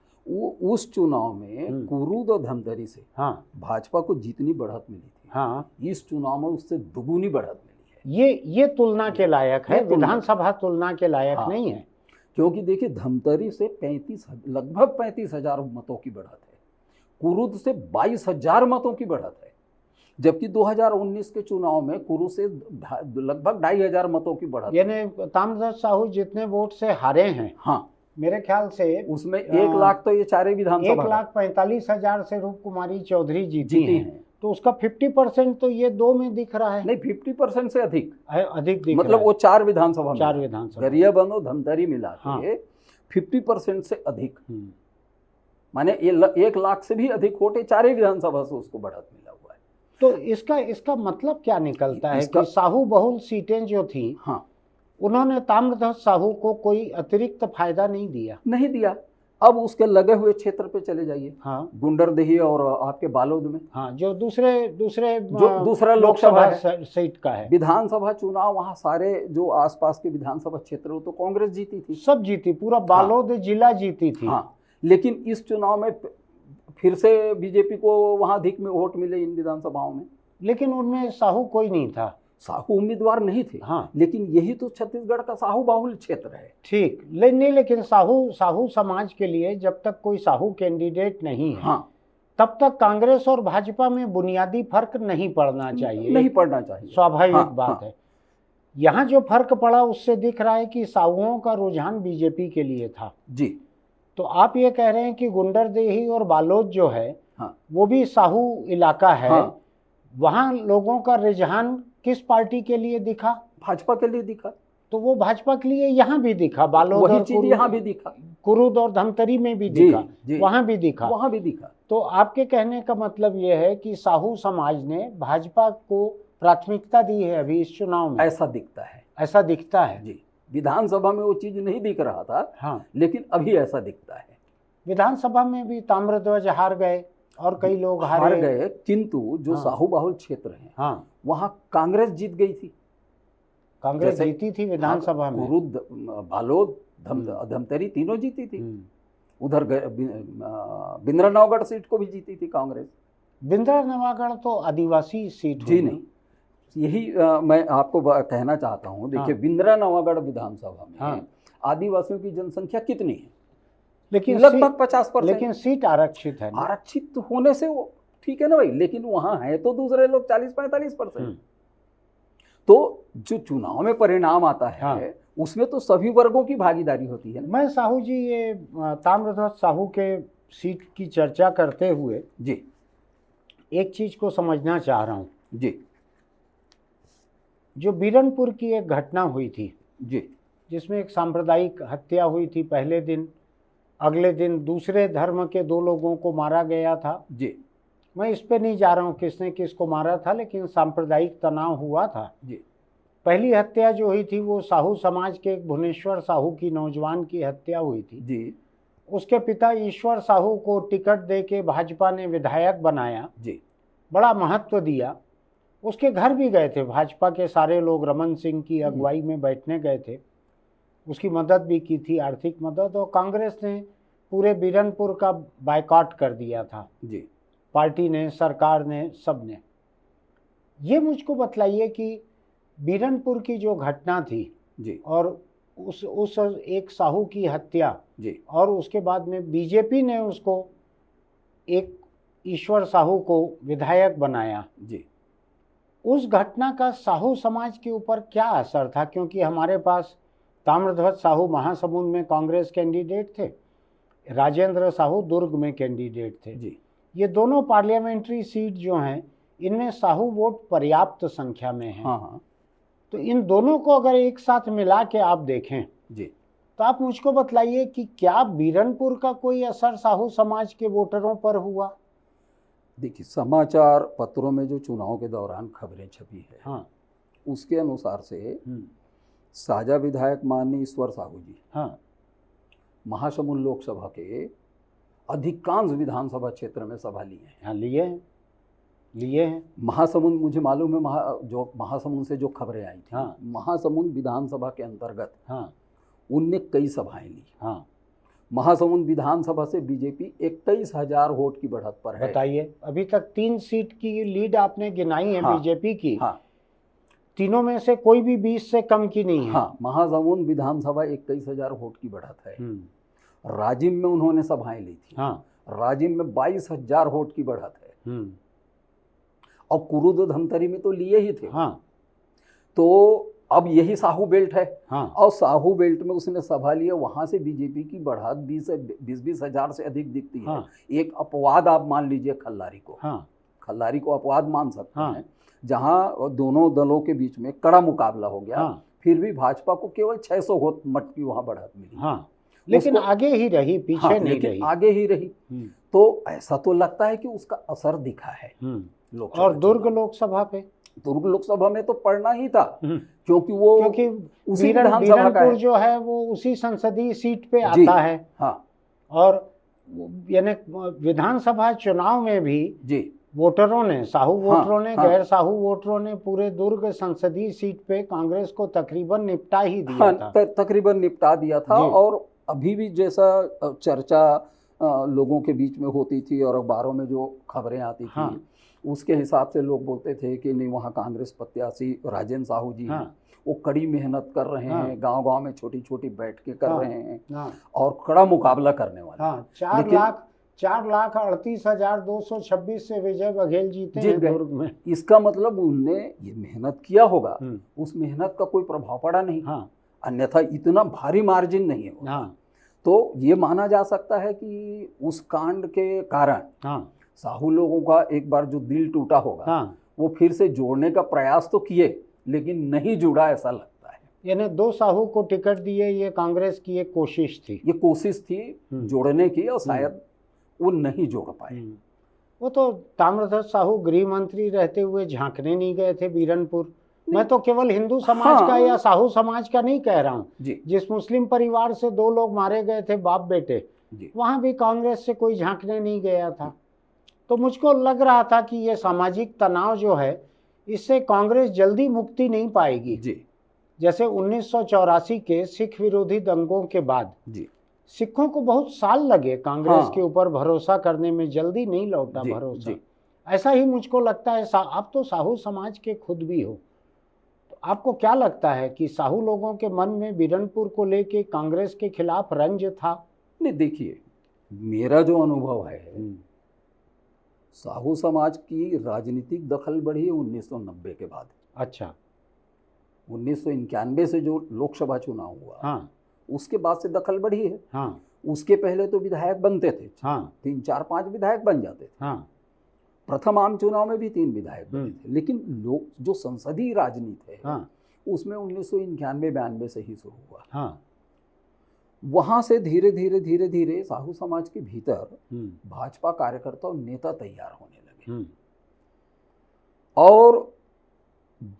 उस चुनाव में कुरुद और धमतरी से हाँ भाजपा को जितनी बढ़त मिली थी हाँ इस चुनाव में उससे दुगुनी बढ़त मिली है। ये तुलना के लायक है, ये तुलना। विधानसभा तुलना के लायक हाँ। नहीं है। क्योंकि देखिए धमतरी से लगभग 35,000 मतों की बढ़त है, कुरुद से 22,000 मतों की बढ़त है। जबकि 2019 के चुनाव में कुरुद से लगभग 2,500 मतों की बढ़त है। यानी ताम्रध्वज साहू जितने वोट से हारे हैं, हाँ मेरे ख्याल से उसमें 1 लाख तो ये चारे विधानसभा 1,45,000 से रूप कुमारी चौधरी जीती जीती हैं। हैं। तो उसका 50% तो ये 2 में दिख रहा है। नहीं 50% से अधिक, अधिक दिख मतलब रहा वो 4 विधानसभा में 4 विधानसभा। गरियाबंद और धमतरी मिला हाँ। के 50% से अधिक, हम्म। माने 1 लाख से भी अधिक वोट 4 विधानसभा से उसको बढ़त मिला हुआ है। तो इसका मतलब क्या निकलता है इसका- कि साहू बहुल सीटें जो थी हाँ उन्होंने ताम्रध्वज साहू को कोई अतिरिक्त फायदा नहीं दिया। नहीं दिया। अब उसके लगे हुए क्षेत्र पे चले जाइए, हाँ गुंडरदेही और आपके बालोद में हाँ, जो दूसरे जो दूसरा लोकसभा सीट का है, विधानसभा चुनाव, वहाँ सारे जो आसपास के विधानसभा क्षेत्र हो तो कांग्रेस जीती थी, सब जीती, पूरा बालोद जिला जीती थी। हाँ। लेकिन इस चुनाव में फिर से बीजेपी को वहाँ अधिक में वोट मिले इन विधानसभाओं में। लेकिन उनमें साहू कोई नहीं था। साहू उम्मीदवार नहीं थे। हाँ लेकिन यही तो छत्तीसगढ़ का साहू बाहुल क्षेत्र है। ठीक, नहीं, लेकिन साहू समाज के लिए जब तक कोई साहू कैंडिडेट नहीं है, हाँ तब तक कांग्रेस और भाजपा में बुनियादी फर्क नहीं पड़ना चाहिए। नहीं पड़ना चाहिए, स्वाभाविक हाँ, बात हाँ। है। यहाँ जो फर्क पड़ा उससे दिख रहा है कि साहुओं का रुझान बीजेपी के लिए था। जी। तो आप ये कह रहे हैं कि गुंडरदेही और बालोद जो है, हाँ। वो भी साहू इलाका है। हाँ। वहाँ लोगों का रुझान किस पार्टी के लिए दिखा? भाजपा के लिए दिखा। तो वो भाजपा के लिए यहाँ भी दिखा, बालोद वही और चीज यहाँ भी दिखा, कुरुद और धमतरी में भी जी, दिखा, जी। वहाँ भी दिखा। वहाँ भी दिखा। तो आपके कहने का मतलब ये है कि साहू समाज ने भाजपा को प्राथमिकता दी है अभी इस चुनाव में? ऐसा दिखता है, ऐसा दिखता है जी। विधानसभा में वो चीज नहीं दिख रहा था, हाँ। लेकिन अभी ऐसा दिखता है। विधानसभा में भी ताम्रध्वज हार गए और कई लोग हार गए, किंतु जो हाँ। साहू बाहुल क्षेत्र है हाँ, वहाँ कांग्रेस जीत गई थी। कांग्रेस जैसे- जीती थी विधानसभा में। कुरुद, बालोद, धमतरी तीनों जीती थी। उधर बिंद्रानौगढ़ सीट को भी जीती थी कांग्रेस। बिंद्रा नवागढ़ तो आदिवासी सीट जी हुई ना? नहीं, यही मैं आपको कहना चाहता हूँ। देखिए, हाँ। बिंद्रा नवागढ़ विधानसभा में हाँ। आदिवासियों की जनसंख्या कितनी है? लेकिन लगभग 50%। लेकिन सीट आरक्षित है ना? आरक्षित होने से वो ठीक है ना भाई, लेकिन वहां है तो दूसरे लोग 40-45%। तो जो चुनाव में परिणाम आता है, हाँ। उसमें तो सभी वर्गों की भागीदारी होती है ना। मैं साहू जी, ये ताम्रध्वज साहू के सीट की चर्चा करते हुए जी एक चीज को समझना चाह रहा हूँ। जी जो बीरनपुर की एक घटना हुई थी, जी जिसमें एक सांप्रदायिक हत्या हुई थी पहले दिन, अगले दिन दूसरे धर्म के 2 लोगों को मारा गया था। जी मैं इस पे नहीं जा रहा हूँ किसने किसको मारा था, लेकिन सांप्रदायिक तनाव हुआ था। जी पहली हत्या जो हुई थी वो साहू समाज के एक भुवनेश्वर साहू की नौजवान की हत्या हुई थी। जी उसके पिता ईश्वर साहू को टिकट दे के भाजपा ने विधायक बनाया, जी बड़ा महत्व दिया। उसके घर भी गए थे भाजपा के सारे लोग, रमन सिंह की अगुवाई में बैठने गए थे, उसकी मदद भी की थी, आर्थिक मदद। और कांग्रेस ने पूरे बीरनपुर का बायकॉट कर दिया था, जी पार्टी ने, सरकार ने, सब ने। ये मुझको बतलाइए कि बीरनपुर की जो घटना थी जी और उस एक साहू की हत्या, जी और उसके बाद में बीजेपी ने उसको, एक ईश्वर साहू को विधायक बनाया, जी उस घटना का साहू समाज के ऊपर क्या असर था? क्योंकि हमारे पास ताम्रध्वज साहू महासमुंद में कांग्रेस कैंडिडेट थे, राजेंद्र साहू दुर्ग में कैंडिडेट थे। जी ये दोनों पार्लियामेंट्री सीट जो हैं, इनमें साहू वोट पर्याप्त संख्या में है। हाँ हाँ तो इन दोनों को अगर एक साथ मिला के आप देखें, जी तो आप मुझको बतलाइए कि क्या बीरनपुर का कोई असर साहू समाज के वोटरों पर हुआ? देखिए, समाचार पत्रों में जो चुनाव के दौरान खबरें छपी है, हाँ। उसके अनुसार से साजा विधायक माननीय ईश्वर साहू जी हाँ। महासमुंद लोकसभा के अधिकांश विधानसभा क्षेत्र में सभा लिए हैं। हाँ, लिए हैं। महासमुंद, मुझे मालूम है, जो महासमुंद से जो खबरें आई थी, हाँ। महासमुंद विधानसभा के अंतर्गत हाँ। उनने कई सभाएं ली। हाँ। महासमुंद विधानसभा से बीजेपी 21,000 वोट की बढ़त पर है। बताइए, अभी तक 3 सीट की लीड आपने गिनाई है। हाँ। बीजेपी की। हाँ, तीनों में से कोई भी 20 से कम की नहीं है। हाँ, महासमुंद विधानसभा 21,000 वोट की बढ़त है। राजिम में उन्होंने सभाएं ली थी। हाँ। राजिम में 22,000 वोट की बढ़त है। और कुरुद धमतरी में तो लिए ही थे। हाँ। तो अब यही साहू बेल्ट है। हाँ। और साहू बेल्ट में उसने सभा लिया, वहां से बीजेपी की बढ़त 20 हजार से अधिक दिखती है। हाँ। एक अपवाद आप मान लीजिए खल्लारी को। हाँ। खल्लारी को अपवाद मान सकते हाँ। हैं, जहां दोनों दलों के बीच में कड़ा मुकाबला हो गया। हाँ। फिर भी भाजपा को केवल 600 मत की वहां बढ़त मिली। हाँ, लेकिन आगे ही रही, पीछे हाँ, नहीं रही। आगे ही रही। तो ऐसा तो लगता है कि उसका असर दिखा है। और दुर्ग लोकसभा पे, दुर्ग लोकसभा में तो पढ़ना ही था, क्योंकि उसी बीरनपुर जो है वो उसी संसदीय सीट पे आता है। हाँ। और यानी विधानसभा चुनाव में भी जी वोटरों ने, साहू वोटरों ने, हाँ। गैर साहू वोटरों ने पूरे दुर्ग संसदीय सीट पे कांग्रेस को तकरीबन निपटा ही दिया था। तकरीबन निपटा दिया था। और अभी भी जैसा चर्चा लोगों के बीच में होती थी और अखबारों में जो खबरें आती थी, हाँ। उसके हिसाब से लोग बोलते थे कि नहीं, वहाँ कांग्रेस प्रत्याशी राजेंद्र साहू जी हैं, वो कड़ी मेहनत कर रहे हैं, गांव-गांव में छोटी छोटी बैठकें कर रहे हैं और कड़ा मुकाबला करने वाले। 4,38,226 से विजय बघेल जीते हैं दुर्ग में। इसका मतलब उनने ये मेहनत किया होगा, उस मेहनत का कोई प्रभाव पड़ा नहीं। अन्यथा इतना भारी मार्जिन नहीं होगा। तो ये माना जा सकता है कि उस कांड के कारण साहू लोगों का एक बार जो दिल टूटा होगा, वो फिर से जोड़ने का प्रयास तो किए, लेकिन नहीं जुड़ा, ऐसा लगता है। यानी 2 साहू को टिकट दिए, ये कांग्रेस की एक कोशिश थी। ये कोशिश थी जोड़ने की, और शायद वो नहीं जोड़ पाए। वो तो ताम्रध्वज साहू गृह मंत्री रहते हुए झांकने नहीं गए थे बीरनपुर। मैं तो केवल हिंदू समाज का या साहू समाज का नहीं कह रहा हूँ। जिस मुस्लिम परिवार से 2 लोग मारे गए थे, बाप बेटे, वहां भी कांग्रेस से कोई झांकने नहीं गया था। तो मुझको लग रहा था कि ये सामाजिक तनाव जो है, इससे कांग्रेस जल्दी मुक्ति नहीं पाएगी। जैसे 1984 के सिख विरोधी दंगों के बाद सिखों को बहुत साल लगे कांग्रेस के ऊपर भरोसा करने में, जल्दी नहीं लौटा भरोसा। ऐसा ही मुझको लगता है। आप तो साहू समाज के खुद भी हो, तो आपको क्या लगता है कि साहू लोगों के मन में बिरनपुर को लेके कांग्रेस के खिलाफ रंज था? नहीं, देखिए, मेरा जो अनुभव है, साहू समाज की राजनीतिक दखल बढ़ी है 1990 के बाद। अच्छा। 1991 से जो लोकसभा चुनाव हुआ, हाँ उसके बाद से दखल बढ़ी है। हाँ उसके पहले तो विधायक बनते थे, हाँ 3 4 5 विधायक बन जाते थे। हाँ प्रथम आम चुनाव में भी 3 विधायक बने थे, लेकिन लोक जो संसदीय राजनीति है, हाँ उसमें 1991-92 से ही शुरू हुआ। हाँ वहाँ से धीरे धीरे धीरे धीरे साहू समाज के भीतर भाजपा कार्यकर्ता और नेता तैयार होने लगे। और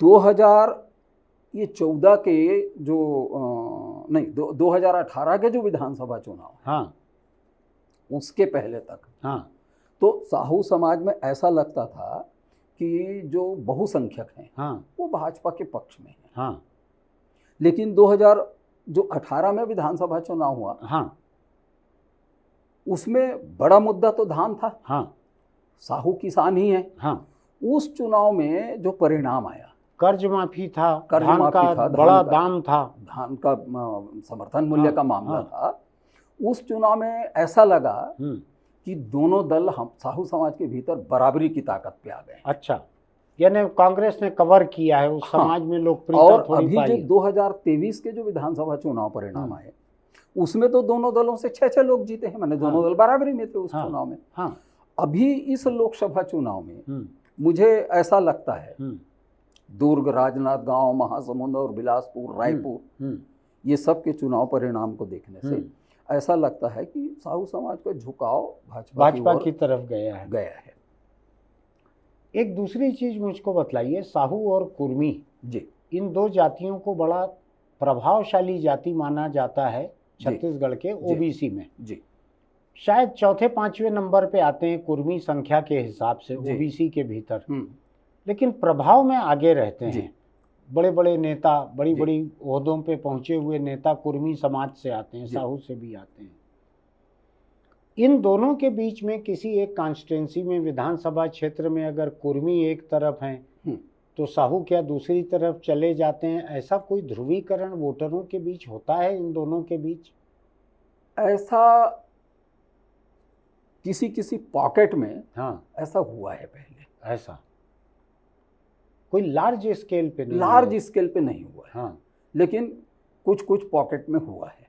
2014 के जो 2018 के जो विधानसभा चुनाव, हाँ उसके पहले तक, हाँ तो साहू समाज में ऐसा लगता था कि जो बहुसंख्यक हैं, हाँ वो भाजपा के पक्ष में हैं। हाँ लेकिन 2018 में विधानसभा चुनाव हुआ, हाँ उसमें बड़ा मुद्दा तो धान था। हाँ साहू किसान ही है। हाँ उस चुनाव में जो परिणाम आया, कर्ज माफी था, कर्ज धान माफी का था, बड़ा दाम था, धान का समर्थन मूल्य का मामला था। उस चुनाव में ऐसा लगा कि दोनों दल हम साहू समाज के भीतर बराबरी की ताकत पे आ गए। अच्छा, यानी कांग्रेस ने कवर किया है उस समाज में लोकप्रियता और थोड़ी अभी पाई। जो 2023 के जो विधानसभा चुनाव परिणाम आए, उसमें तो दोनों दलों से 6-6 लोग जीते हैं, मैंने दोनों दल बराबरी में थे उस चुनाव में। अभी इस लोकसभा चुनाव में मुझे ऐसा लगता है, दुर्ग, राजनांदगांव, महासमुंद और बिलासपुर, रायपुर, ये सब के चुनाव परिणाम को देखने से ऐसा लगता है कि साहू समाज का झुकाव भाजपा की तरफ गया है। एक दूसरी चीज मुझको बतलाइए, साहू और कुर्मी जी, इन दो जातियों को बड़ा प्रभावशाली जाति माना जाता है छत्तीसगढ़ के ओबीसी में। जी, शायद चौथे 5वें नंबर पे आते हैं कुर्मी संख्या के हिसाब से ओबीसी के भीतर, लेकिन प्रभाव में आगे रहते हैं। बड़े बड़े नेता, बड़ी बड़ी ओहदों पे पहुंचे हुए नेता कुर्मी समाज से आते हैं, साहू से भी आते हैं। इन दोनों के बीच में किसी एक कॉन्स्टिट्यूंसी में, विधानसभा क्षेत्र में अगर कुर्मी एक तरफ हैं तो साहू क्या दूसरी तरफ चले जाते हैं? ऐसा कोई ध्रुवीकरण वोटरों के बीच होता है इन दोनों के बीच? ऐसा किसी किसी पॉकेट में ऐसा हुआ है पहले। ऐसा कोई लार्ज स्केल पे नहीं, नहीं हुआ है। लेकिन कुछ कुछ पॉकेट में हुआ है।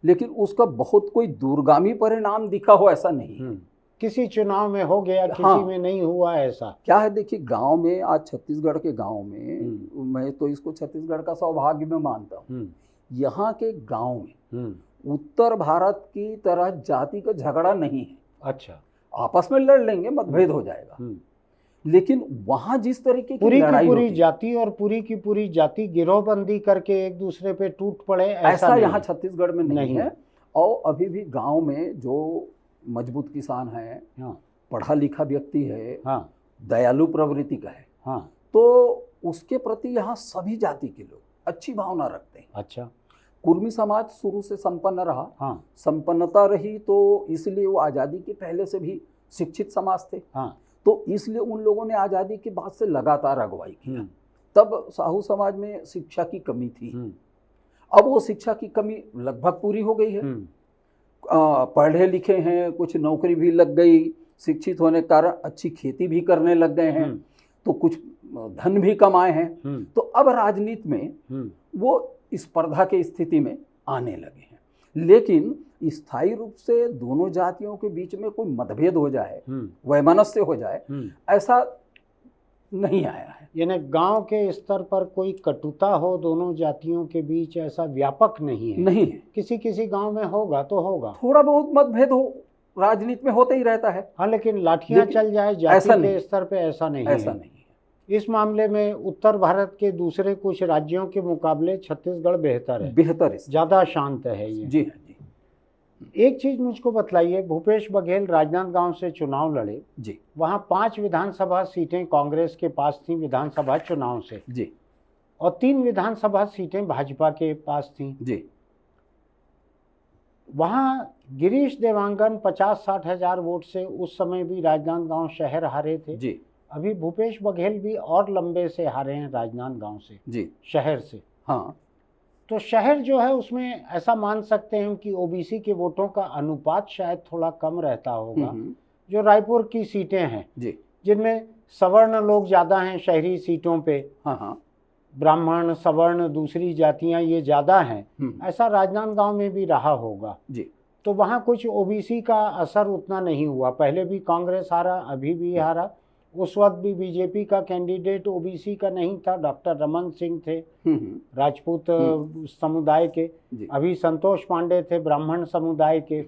लेकिन उसका बहुत कोई दूरगामी परिणाम दिखा हो ऐसा नहीं। किसी चुनाव में हो गया, किसी में नहीं हुआ, ऐसा क्या है? देखिए, गांव में आज छत्तीसगढ़ के गांव में, मैं तो इसको छत्तीसगढ़ का सौभाग्य में मानता हूँ, यहाँ के गांव में उत्तर भारत की तरह जाति का झगड़ा नहीं है। अच्छा, आपस में लड़ लेंगे, मतभेद हो जाएगा, लेकिन वहां जिस तरीके की लड़ाई पूरी जाति और पूरी की पूरी जाति गिरोहबंदी करके एक दूसरे पे टूट पड़े, ऐसा यहाँ छत्तीसगढ़ में नहीं है। और अभी भी गांव में जो मजबूत किसान है, पढ़ा लिखा व्यक्ति है, दयालु प्रवृत्ति का है, तो उसके प्रति यहाँ सभी जाति के लोग अच्छी भावना रखते हैं। अच्छा, कुर्मी समाज शुरू से संपन्न रहा, संपन्नता रही, तो इसलिए वो आज़ादी के पहले से भी शिक्षित समाज थे। तो इसलिए उन लोगों ने आज़ादी के बाद से लगातार अगुवाई किया। तब साहू समाज में शिक्षा की कमी थी, अब वो शिक्षा की कमी लगभग पूरी हो गई है। पढ़े लिखे हैं, कुछ नौकरी भी लग गई, शिक्षित होने के कारण अच्छी खेती भी करने लग गए हैं, तो कुछ धन भी कमाए हैं। तो अब राजनीति में वो स्पर्धा की स्थिति में आने लगे हैं। लेकिन स्थायी रूप से दोनों जातियों के बीच में कोई मतभेद हो जाए, वैमनस्य हो जाए, ऐसा नहीं आया है। यानी गांव के स्तर पर कोई कटुता हो दोनों जातियों के बीच, ऐसा व्यापक नहीं है। नहीं है। किसी किसी गांव में होगा तो होगा, थोड़ा बहुत मतभेद हो, राजनीति में होते ही रहता है। लेकिन लाठियां चल जाए जाति के स्तर पे, ऐसा नहीं है। इस मामले में उत्तर भारत के दूसरे कुछ राज्यों के मुकाबले छत्तीसगढ़ बेहतर है, ज्यादा शांत है ये। जी हाँ जी। एक चीज मुझको बतलाइए, भूपेश बघेल राजनांदगांव से चुनाव लड़े जी, वहां 5 विधानसभा सीटें कांग्रेस के पास थी विधानसभा चुनाव से जी, और 3 विधानसभा सीटें भाजपा के पास थी जी। वहाँ गिरीश देवांगन 50-60 हजार वोट से उस समय भी राजनांदगांव शहर हारे थे जी अभी भूपेश बघेल भी और लंबे से हारे हैं राजनांदगांव से जी शहर से हाँ तो शहर जो है उसमें ऐसा मान सकते हैं कि ओबीसी के वोटों का अनुपात शायद थोड़ा कम रहता होगा जो रायपुर की सीटें हैं जी जिनमें सवर्ण लोग ज़्यादा हैं शहरी सीटों पे हाँ हाँ ब्राह्मण सवर्ण दूसरी जातियां ये ज़्यादा हैं ऐसा राजनांदगांव में भी रहा होगा जी तो वहाँ कुछ ओबीसी का असर उतना नहीं हुआ पहले भी कांग्रेस हारा अभी भी हारा उस वक्त भी बीजेपी का कैंडिडेट ओबीसी का नहीं था डॉक्टर रमन सिंह थे राजपूत समुदाय के अभी संतोष पांडे थे ब्राह्मण समुदाय के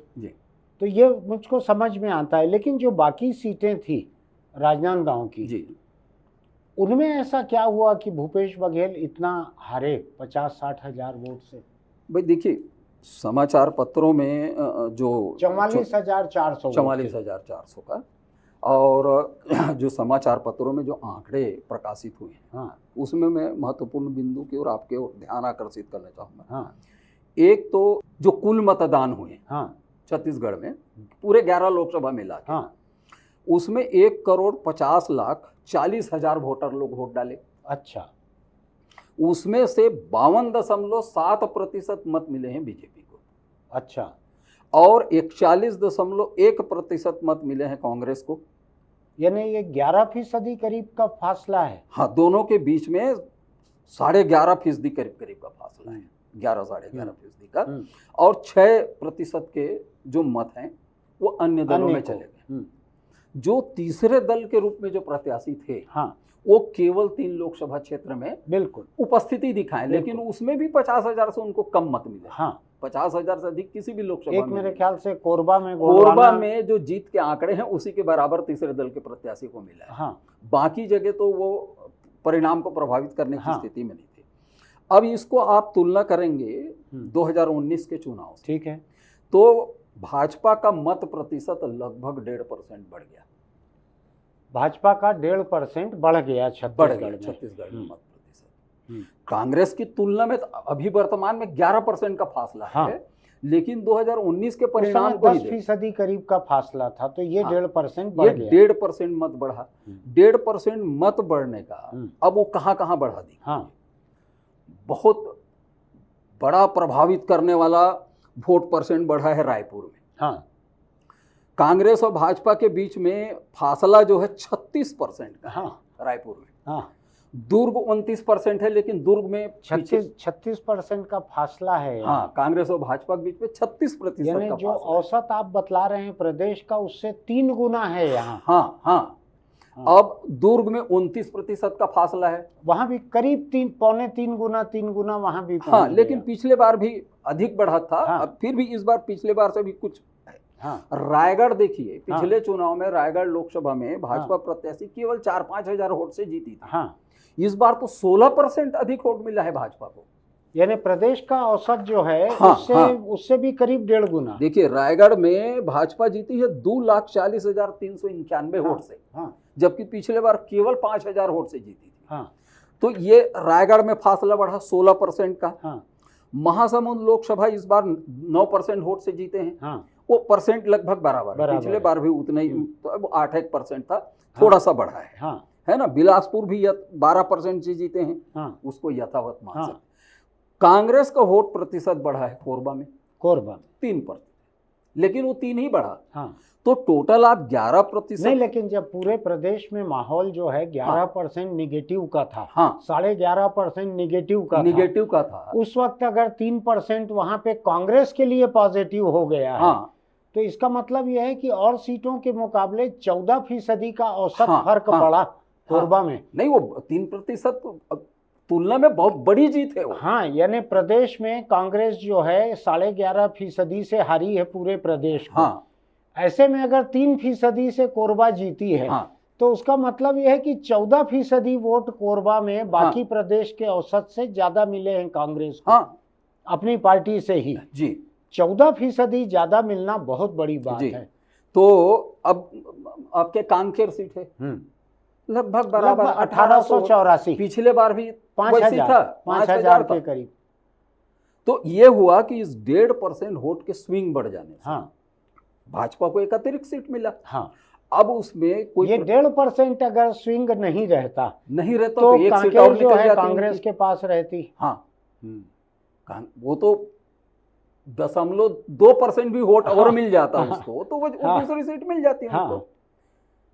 तो ये मुझको समझ में आता है लेकिन जो बाकी सीटें थी राजनांदगांव की उनमें ऐसा क्या हुआ कि भूपेश बघेल इतना हारे 50-60 हजार वोट से? भाई देखिए समाचार पत्रों में जो 44,400 का और जो समाचार पत्रों में जो आंकड़े प्रकाशित हुए हैं हाँ उसमें मैं महत्वपूर्ण बिंदु की ओर आपके ओर ध्यान आकर्षित करना चाहूँगा। हाँ एक तो जो कुल मतदान हुए हाँ छत्तीसगढ़ में पूरे 11 लोकसभा मिला के हाँ उसमें 1,50,40,00,000 वोटर लोग वोट डाले। अच्छा उसमें से 52.7% मत मिले हैं बीजेपी को। अच्छा और 41.1% मत मिले हैं कांग्रेस को। यानी ये 11% करीब का फासला है। हाँ दोनों के बीच में 11.5% करीब का फासला है 11-11.5% का। और 6% के जो मत हैं वो अन्य दलों में चले गए। जो तीसरे दल के रूप में जो प्रत्याशी थे हाँ वो केवल 3 लोकसभा क्षेत्र में बिल्कुल उपस्थिति दिखाएं लेकिन उसमें भी 50,000 से उनको कम मत मिले। हाँ 50,000 से अधिक किसी भी लोकसभा एक में मेरे ख्याल से कोरबा में जो जीत के आंकड़े हैं उसी के बराबर तीसरे दल के प्रत्याशी को मिला है। हाँ बाकी जगह तो वो परिणाम को प्रभावित करने की स्थिति में नहीं थे। अब इसको आप तुलना करेंगे 2019 के चुनाव से ठीक है तो भाजपा का मत प्रतिशत लगभग 1.5% बढ़ गया। भाजपा का 1.5% बढ़ गया छत्तीसगढ़ में मत प्रतिशत। कांग्रेस की तुलना में तो अभी वर्तमान में 11% का फासला है लेकिन 2019 के परिणाम 10% करीब का फासला था तो ये 1.5% बढ़ गया। 1.5% मत बढ़ा। 1.5% मत बढ़ने का अब वो कहाँ बढ़ा दी। बहुत बड़ा प्रभावित करने वाला वोट परसेंट बढ़ा है रायपुर में। हाँ कांग्रेस और भाजपा के बीच में फासला जो है 36% का। हाँ रायपुर में। हाँ दुर्ग 29% है लेकिन दुर्ग में 36% का फासला है। हाँ कांग्रेस और भाजपा के बीच में 36% यानी जो औसत आप बतला रहे हैं प्रदेश का उससे 3 गुना है यहाँ। हाँ हाँ अब दुर्ग में 29% का फासला है। वहाँ भी करीब 3 गुना वहाँ भी। हाँ लेकिन पिछले बार भी अधिक बढ़ा था। अब फिर भी इस बार पिछले बार से भी कुछ है। रायगढ़ देखिए पिछले चुनाव में रायगढ़ लोकसभा में भाजपा प्रत्याशी केवल 4-5 हजार वोट से जीती थी। इस बार तो 16% अधिक वोट मिला है भाजपा को। यानी प्रदेश का औसत जो है उससे भी करीब 1.5 गुना। देखिए रायगढ़ में भाजपा जीती है 2,40,391 वोट से जबकि पिछले बार केवल 5,000 वोट से जीती थी। तो ये रायगढ़ में फासला बढ़ा 16% का। महासमुंद लोकसभा इस बार 9% वोट से जीते हैं। वो परसेंट लगभग बराबर है। पिछले बार भी उतना ही तो 8-1% था थोड़ा सा बढ़ा है ना। बिलासपुर भी 12% से जीते हैं उसको यथावत मान सकते। कांग्रेस का वोट प्रतिशत बढ़ा है कोरबा में 3% लेकिन वो 3 ही बढ़ा। तो टोटल आप 11% नहीं लेकिन जब पूरे प्रदेश में माहौल जो है 11% निगेटिव का था 11.5% निगेटिव का था उस वक्त अगर 3% वहां पे कांग्रेस के लिए पॉजिटिव हो गया है तो इसका मतलब यह है कि और सीटों के मुकाबले 14% का औसत फर्क पड़ा कोरबा में। नहीं वो 3% तुलना में बहुत बड़ी जीत है वो। हाँ यानी प्रदेश में कांग्रेस जो है 11.5% से हारी है पूरे प्रदेश को। ऐसे में अगर 3% से कोरबा जीती है तो उसका मतलब यह है कि 14% वोट कोरबा में बाकी प्रदेश के औसत से ज्यादा मिले हैं कांग्रेस को अपनी पार्टी से ही। 14% ज्यादा मिलना बहुत बड़ी बात है। तो अब आपके कांकेर सीट है लगभग बराबर 1884। पिछले बार भी 5,000 के करीब। तो ये हुआ कि इस 1.5% वोट के स्विंग बढ़ जाने से हाँ भाजपा को एक अतिरिक्त सीट मिला। हाँ, अब उसमें कोई ये 1.5% अगर स्विंग नहीं रहता नहीं रहता तो तो एक सीट कांकेर और जो निकल है जाती कांग्रेस उनकी। के पास रहती। हाँ, वो तो 0.2% भी वोट और हाँ, मिल जाता हाँ, उसको तो वो हाँ, दूसरी सीट मिल जाती उनको। हाँ,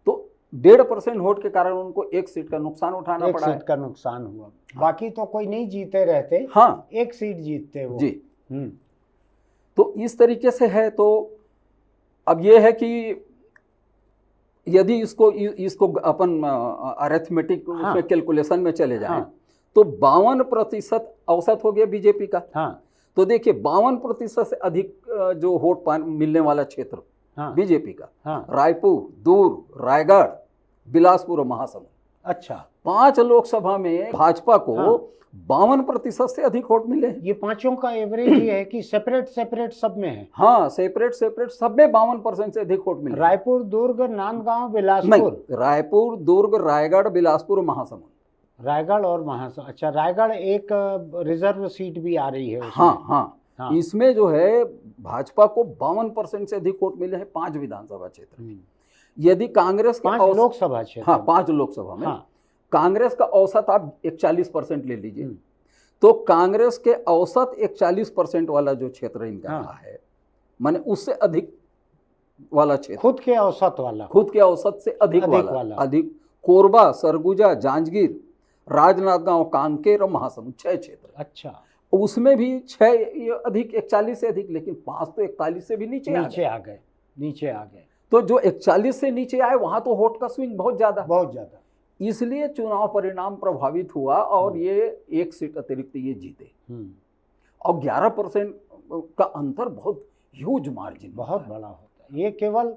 तो 1.5% वोट के कारण उनको एक सीट का नुकसान उठाना एक पड़ा सीट है। का नुकसान हुआ। बाकी तो कोई नहीं जीते रहते, हाँ एक सीट जीतते वो। जी। हम्म, तो इस तरीके से है। तो अब ये है कि यदि इसको अपन अरिथमेटिक हाँ, उसमें कैलकुलेशन में चले जाएं हाँ, तो 52% औसत हो गया बीजेपी का। हाँ, तो देखिए 52% से अधिक जो वोट मिलने वाला क्षेत्र हाँ, बीजेपी का हाँ, रायपुर, दूर, रायगढ़, बिलासपुर और महासमुंद। अच्छा, 5 लोकसभा में भाजपा को हाँ। 52% से अधिक वोट मिले हैं। ये पांचों का एवरेज ये है कि सेपरेट सेपरेट सब में है। हाँ, सेपरेट सब में 52% से अधिक वोट मिले हैं। रायपुर, दुर्ग, नांदगांव, नहीं, बिलासपुर, रायपुर, दुर्ग, रायगढ़, बिलासपुर और महासमुंद। रायगढ़ और महासमुंद। अच्छा, रायगढ़ एक रिजर्व सीट भी आ रही है उसमें। हाँ हाँ, हाँ। इसमें जो है भाजपा को 52% से अधिक वोट मिले हैं 5 विधानसभा क्षेत्र में। यदि कांग्रेस के 5 लोकसभा क्षेत्र। हाँ 5 लोकसभा में। हाँ। कांग्रेस का औसत आप 41% ले लीजिए, हम्म, तो कांग्रेस के औसत 41% वाला जो क्षेत्र इनका हाँ। रहा है, माने उससे अधिक वाला क्षेत्र, खुद के औसत वाला, खुद के औसत से अधिक वाला, अधिक कोरबा, सरगुजा, जांजगीर, राजनांदगांव, कांकेर और महासमुंद 6 क्षेत्र। अच्छा, उसमें भी 6 अधिक 41 से अधिक, लेकिन 5 तो 41 से भी नीचे आ गए। तो जो 41 से नीचे आए वहां तो वोट का स्विंग बहुत ज्यादा, इसलिए चुनाव परिणाम प्रभावित हुआ और ये एक सीट अतिरिक्त ये जीते। और 11% का अंतर बहुत ह्यूज मार्जिन, बहुत बड़ा होता है। ये केवल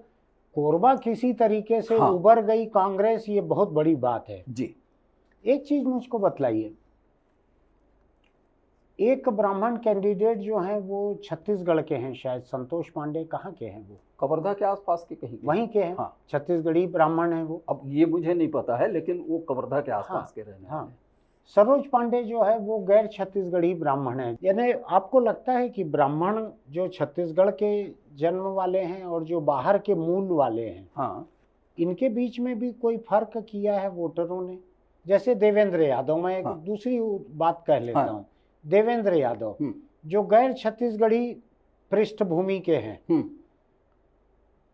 कोरबा किसी तरीके से हाँ। उबर गई कांग्रेस, ये बहुत बड़ी बात है जी। एक चीज मुझको बतलाइए, एक ब्राह्मण कैंडिडेट जो हैं वो छत्तीसगढ़ के हैं शायद, संतोष पांडे, कहाँ के हैं वो? कवर्धा के आसपास के कहीं वहीं के हैं। हाँ। छत्तीसगढ़ी ब्राह्मण हैं वो। अब ये मुझे नहीं पता है, लेकिन वो कवर्धा के आसपास हाँ, के रहने हाँ। वाले हैं। सरोज पांडे जो है वो गैर छत्तीसगढ़ी ब्राह्मण है। यानी आपको लगता है कि ब्राह्मण जो छत्तीसगढ़ के जन्म वाले हैं और जो बाहर के मूल वाले हैं, हाँ, इनके बीच में भी कोई फर्क किया है वोटरों ने? जैसे देवेंद्र यादव, मैं एक दूसरी बात कह लेता हूँ, देवेंद्र यादव जो गैर छत्तीसगढ़ी पृष्ठभूमि के हैं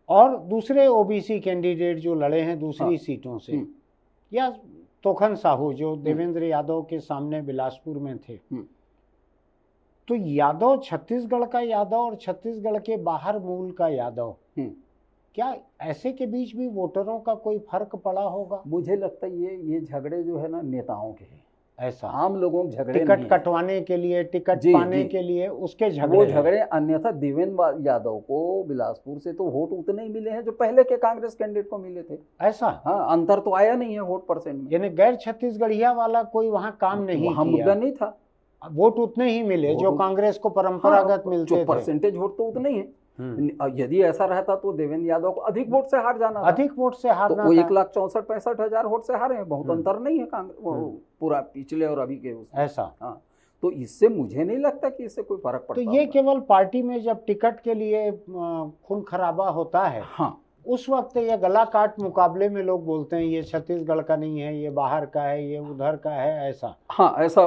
और दूसरे ओबीसी कैंडिडेट जो लड़े हैं दूसरी सीटों से, या तोखन साहू जो देवेंद्र यादव के सामने बिलासपुर में थे, तो यादव छत्तीसगढ़ का यादव और छत्तीसगढ़ के बाहर मूल का यादव, क्या ऐसे के बीच भी वोटरों का कोई फर्क पड़ा होगा? मुझे लगता है ये झगड़े जो है ना नेताओं के हैं, ऐसा आम लोगों के झगड़े टिकट नहीं कटवाने के लिए, टिकट पाने के लिए उसके झगड़े, वो झगड़े। अन्यथा देवेंद्र यादव को बिलासपुर से तो वोट उतने ही मिले हैं जो पहले के कांग्रेस कैंडिडेट को मिले थे। ऐसा? हाँ, अंतर तो आया नहीं है वोट परसेंट में। यानी गैर छत्तीसगढ़िया वाला कोई वहाँ काम नहीं वहाँ किया, मुद्दा नहीं था, वोट उतने ही मिले जो कांग्रेस को परंपरागत मिलते थे। परसेंटेज वोट तो उतने ही है। यदि ऐसा रहता तो देवेंद्र यादव को अधिक वोट से हार जाना था। अधिक वोट से हारना, तो वो 1,64,65,000 वोट से हारे हैं, बहुत अंतर नहीं है पूरा पिछले और अभी के उसमें। ऐसा? हाँ, तो इससे मुझे नहीं लगता कि इससे कोई फर्क पड़ता। तो ये केवल पार्टी में जब टिकट के लिए खून खराबा होता है, हाँ, उस वक्त ये गला काट मुकाबले में लोग बोलते हैं ये छत्तीसगढ़ का नहीं है, ये बाहर का है, ये उधर का है, ऐसा। हाँ, ऐसा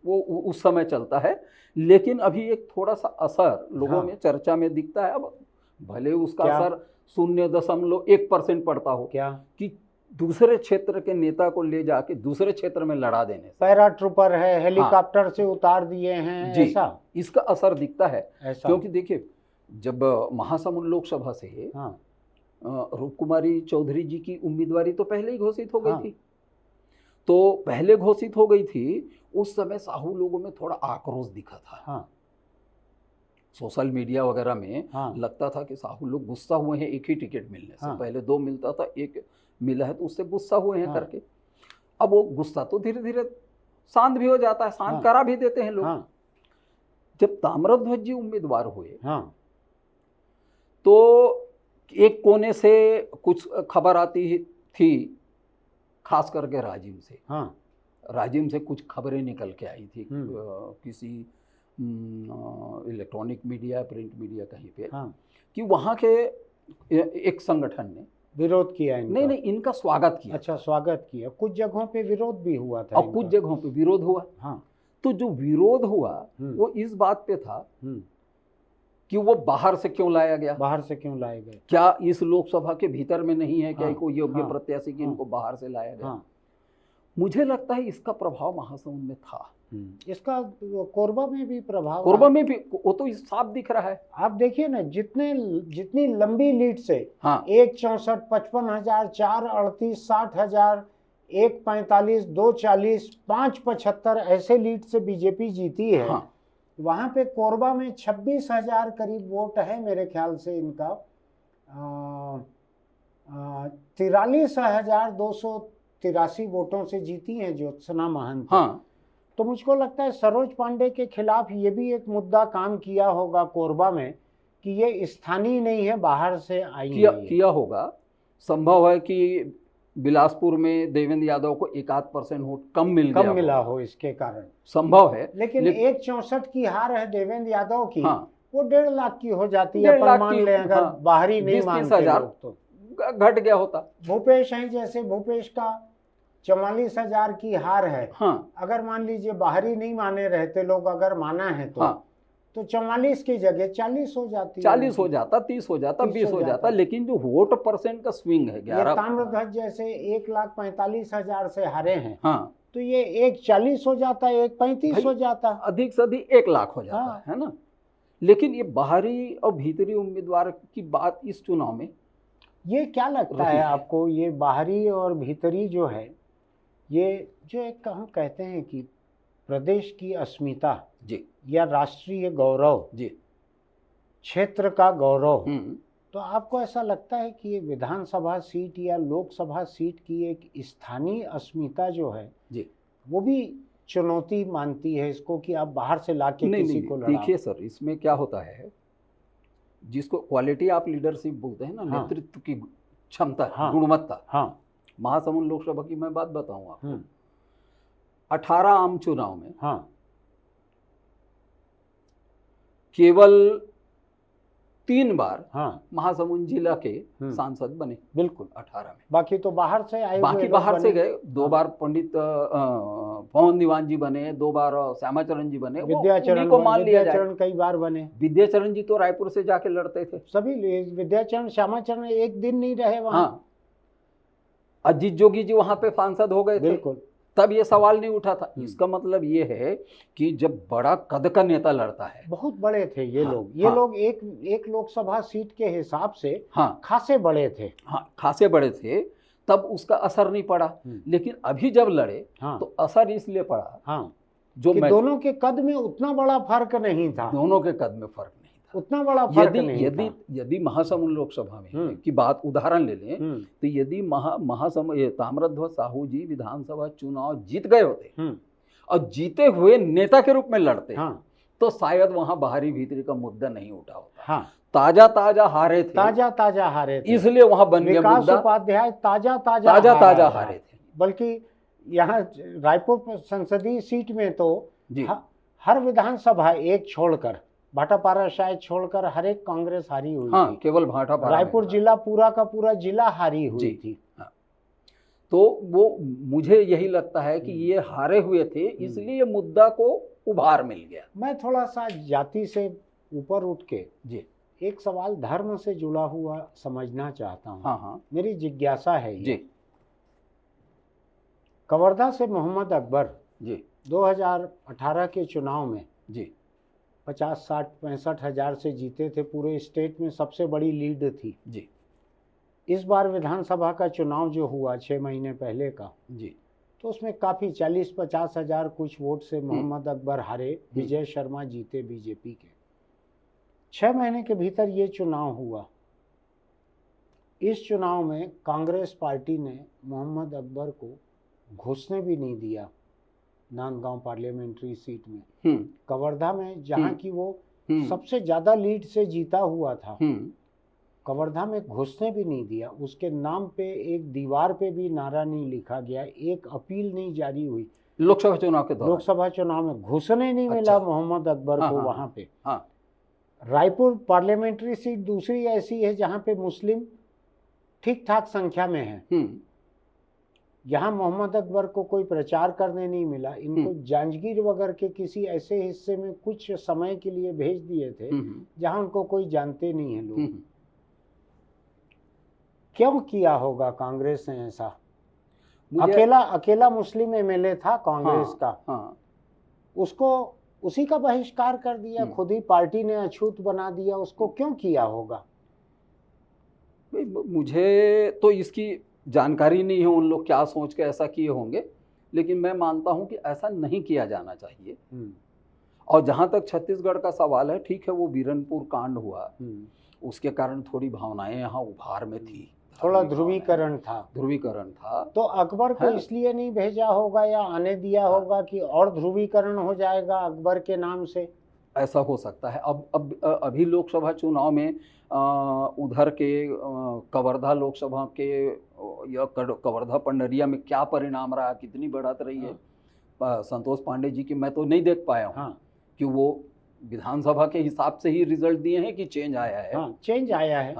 वो उस समय चलता है, लेकिन अभी एक थोड़ा सा असर लोगों में चर्चा में दिखता है। अब भले उसका असर 0.1% पड़ता हो, क्या कि दूसरे क्षेत्र के नेता को ले जाके दूसरे क्षेत्र में लड़ा देने से, पैराट्रूपर है, हेलीकॉप्टर से उतार दिए हैं, ऐसा इसका असर दिखता है। ऐसा? क्योंकि देखिए जब महासमुंद लोकसभा से रूप कुमारी चौधरी जी की उम्मीदवारी तो पहले ही घोषित हो गई थी, तो पहले घोषित हो गई थी, उस समय साहू लोगों में थोड़ा आक्रोश दिखा था। सोशल मीडिया वगैरह में लगता था कि साहू लोग गुस्सा हुए हैं एक ही टिकट मिलने से। पहले 2 मिलता था, 1 मिला है तो उससे गुस्सा हुए हैं करके। अब वो गुस्सा तो धीरे धीरे शांत भी हो जाता है, शांत करा भी देते हैं लोग। जब ताम्रध्वज जी उम्मीदवार हुए तो एक कोने से कुछ खबर आती थी, खास करके राजिम से। राजिम से कुछ खबरें निकल के आई थी, किसी इलेक्ट्रॉनिक मीडिया, प्रिंट मीडिया कहीं पे, हाँ, कि वहाँ के एक संगठन ने विरोध किया इनका। नहीं इनका स्वागत किया। अच्छा, स्वागत किया। कुछ जगहों पे विरोध भी हुआ था और कुछ इनका। जगहों पे विरोध हुआ। हाँ। तो जो विरोध हुआ हम्म। वो इस बात पे था हम्म। कि वो बाहर से क्यों लाया गया, बाहर से क्यों लाए गए? क्या इस लोकसभा के भीतर में नहीं है क्या हाँ, कोई योग्य हाँ, प्रत्याशी कि हाँ, इनको बाहर से लाया गया? हाँ। मुझे लगता है इसका प्रभाव महासमुंद में था। इसका कोरबा में भी प्रभाव कोरबा रहा। में भी वो तो साफ दिख रहा है। आप देखिए ना, जितनी लंबी लीड से, हाँ 164, 55,000, 438, 60,000, 145, 240, 575 ऐसे लीड से बीजेपी जीती है। हाँ वहां पे कोरबा में 26,000 करीब वोट है मेरे ख्याल से इनका। 43,283 वोटों से जीती हैं ज्योत्सना महंत। हाँ तो मुझको लगता है सरोज पांडे के खिलाफ ये भी एक मुद्दा काम किया होगा कोरबा में कि ये स्थानीय नहीं है, बाहर से आई किया होगा। संभव है कि बिलासपुर में देवेंद्र यादव को 1-8% वोट कम मिला हो इसके कारण, संभव है। लेकिन 164 की हार है देवेंद्र यादव की। हाँ, वो 1.5 लाख की हो जाती है, अपन मान ले अगर हाँ, बाहरी नहीं मानते लोग तो घट गया होता। भूपेश है, जैसे भूपेश का 44,000 की हार है। हाँ, अगर मान लीजिए बाहरी नहीं माने रहते लोग, अगर माना है तो हाँ, तो 44 की जगह 40 हो जाती, 40 हो जाता, 30 हो जाता, 20 हो जाता। लेकिन जो वोट परसेंट का स्विंग है 11, ताम्रध्वज जैसे 1,45,000 से हारे हैं। हाँ, तो ये एक 40 हो जाता, एक 35 हो जाता, अधिक से अधिक 1 लाख हो जाता। हाँ। है ना। लेकिन ये बाहरी और भीतरी उम्मीदवार की बात इस चुनाव में ये क्या लगता है आपको, ये बाहरी और भीतरी जो है, ये जो एक हम कहते हैं कि प्रदेश की अस्मिता जी या राष्ट्रीय गौरव, जी, क्षेत्र का गौरव, हम्म, तो आपको ऐसा लगता है कि ये विधानसभा सीट या लोकसभा सीट की एक स्थानीय अस्मिता जो है जी, वो भी चुनौती मानती है इसको कि आप बाहर से लाके किसी को लड़ाओ? देखिए सर, इसमें क्या होता है, जिसको क्वालिटी ऑफ लीडरशिप बोलते हैं ना, हाँ, नेतृत्व की क्षमता, हाँ, गुणवत्ता। हाँ, महासमुंद लोकसभा की मैं बात बताऊं आपको, 18 आम चुनाव में हाँ, केवल 3 बार हाँ, महासमुंद जिला के सांसद बने, बिल्कुल 18 में। बाकी तो बाहर से आए, बाकी बाहर से गए। 2 बार पंडित पवन दीवान जी बने, 2 बार श्यामाचरण जी बने, विद्याचरण को मान लिया जाए। विद्याचरण कई बार बने। विद्याचरण जी तो रायपुर से जाके लड़ते थे सभी विद्याचरण, श्यामाचरण एक दिन नहीं रहे वहां। हाँ, अजीत जोगी जी वहां पे सांसद हो गए थे, बिल्कुल, तब ये सवाल नहीं उठा था। इसका मतलब ये है कि जब बड़ा कद का नेता लड़ता है, बहुत बड़े थे ये लोग, ये लोग एक लोकसभा सीट के हिसाब से हाँ, खासे बड़े थे, हाँ, खासे बड़े थे, तब उसका असर नहीं पड़ा। लेकिन अभी जब लड़े तो असर इसलिए पड़ा, हाँ, जो कि दोनों के कद में उतना बड़ा फर्क नहीं था, दोनों के कद में फर्क नहीं था, उतना बड़ा फर्क नहीं था। यदि महासमुंद लोकसभा में की बात उदाहरण ले लें, तो यदि महासमुंद ताम्रध्वज साहू जी विधानसभा चुनाव जीत गए होते और जीते हुए नेता के रूप में लड़ते, तो शायद वहां बाहरी भीतरी का मुद्दा नहीं उठा होता। ताजा हारे थे, इसलिए वहां बन गया मुद्दा। विकास उपाध्याय ताजा हारे थे। बल्कि यहाँ रायपुर संसदीय सीट में तो हर विधानसभा एक छोड़कर, भाटापारा शायद छोड़कर, हर एक कांग्रेस हारी हुई थी। केवल भाटापारा, रायपुर जिला पूरा का पूरा जिला हारी हुई थी। तो वो मुझे यही लगता है कि ये हारे हुए थे, इसलिए मुद्दा को उभार मिल गया। मैं थोड़ा सा जाति से ऊपर उठ के जी एक सवाल धर्म से जुड़ा हुआ समझना चाहता हूँ। हाँ, मेरी जिज्ञासा है ये। जी। कवर्धा से मोहम्मद अकबर जी 2018 के चुनाव में जी 50, 60, 65 हजार से जीते थे, पूरे स्टेट में सबसे बड़ी लीड थी जी। इस बार विधानसभा का चुनाव जो हुआ 6 महीने पहले का जी, तो उसमें काफ़ी 40-50 हजार कुछ वोट से मोहम्मद अकबर हारे, विजय शर्मा जीते बीजेपी के। 6 महीने के भीतर ये चुनाव हुआ। इस चुनाव में कांग्रेस पार्टी ने मोहम्मद अकबर को घुसने भी नहीं दिया नांदगांव पार्लियामेंट्री सीट में। कवर्धा में जहां की वो सबसे ज्यादा लीड से जीता हुआ था, कवर्धा में घुसने भी नहीं दिया। उसके नाम पे एक दीवार पे भी नारा नहीं लिखा गया, एक अपील नहीं जारी हुई। लोकसभा चुनाव के दौरान। लोकसभा चुनाव में घुसने नहीं अच्छा। मिला मोहम्मद अकबर हाँ, को हाँ, वहां पे। हाँ रायपुर पार्लियामेंट्री सीट दूसरी ऐसी है जहां पे मुस्लिम ठीक ठाक संख्या में है। यहाँ मोहम्मद अकबर को कोई प्रचार करने नहीं मिला। इनको जांजगीर वगैरह के किसी ऐसे हिस्से में कुछ समय के लिए भेज दिए थे जहां उनको कोई जानते नहीं है लोग। क्यों किया होगा कांग्रेस ने ऐसा? अकेला मुस्लिम एमएलए था कांग्रेस का, उसको उसी का बहिष्कार कर दिया, खुद ही पार्टी ने अछूत बना दिया। उसको क्यों किया होगा? मुझे तो इसकी जानकारी नहीं है उन लोग क्या सोच के ऐसा किए होंगे, लेकिन मैं मानता हूं कि ऐसा नहीं किया जाना चाहिए। और जहां तक छत्तीसगढ़ का सवाल है, ठीक है वो बीरनपुर कांड हुआ, उसके कारण थोड़ी भावनाएं यहाँ उभार में थी, थोड़ा ध्रुवीकरण था। तो अकबर को इसलिए नहीं भेजा होगा या आने दिया होगा कि और ध्रुवीकरण हो जाएगा अकबर के नाम से? ऐसा हो सकता है। अब अभी लोकसभा चुनाव में उधर के कवर्धा लोकसभा के या कवर्धा पंडरिया में क्या परिणाम रहा, कितनी बढ़त रही है संतोष पांडे जी की, मैं तो नहीं देख पाया हूँ कि वो विधानसभा के हिसाब से ही रिजल्ट दिए हैं कि चेंज आया है। चेंज आया है।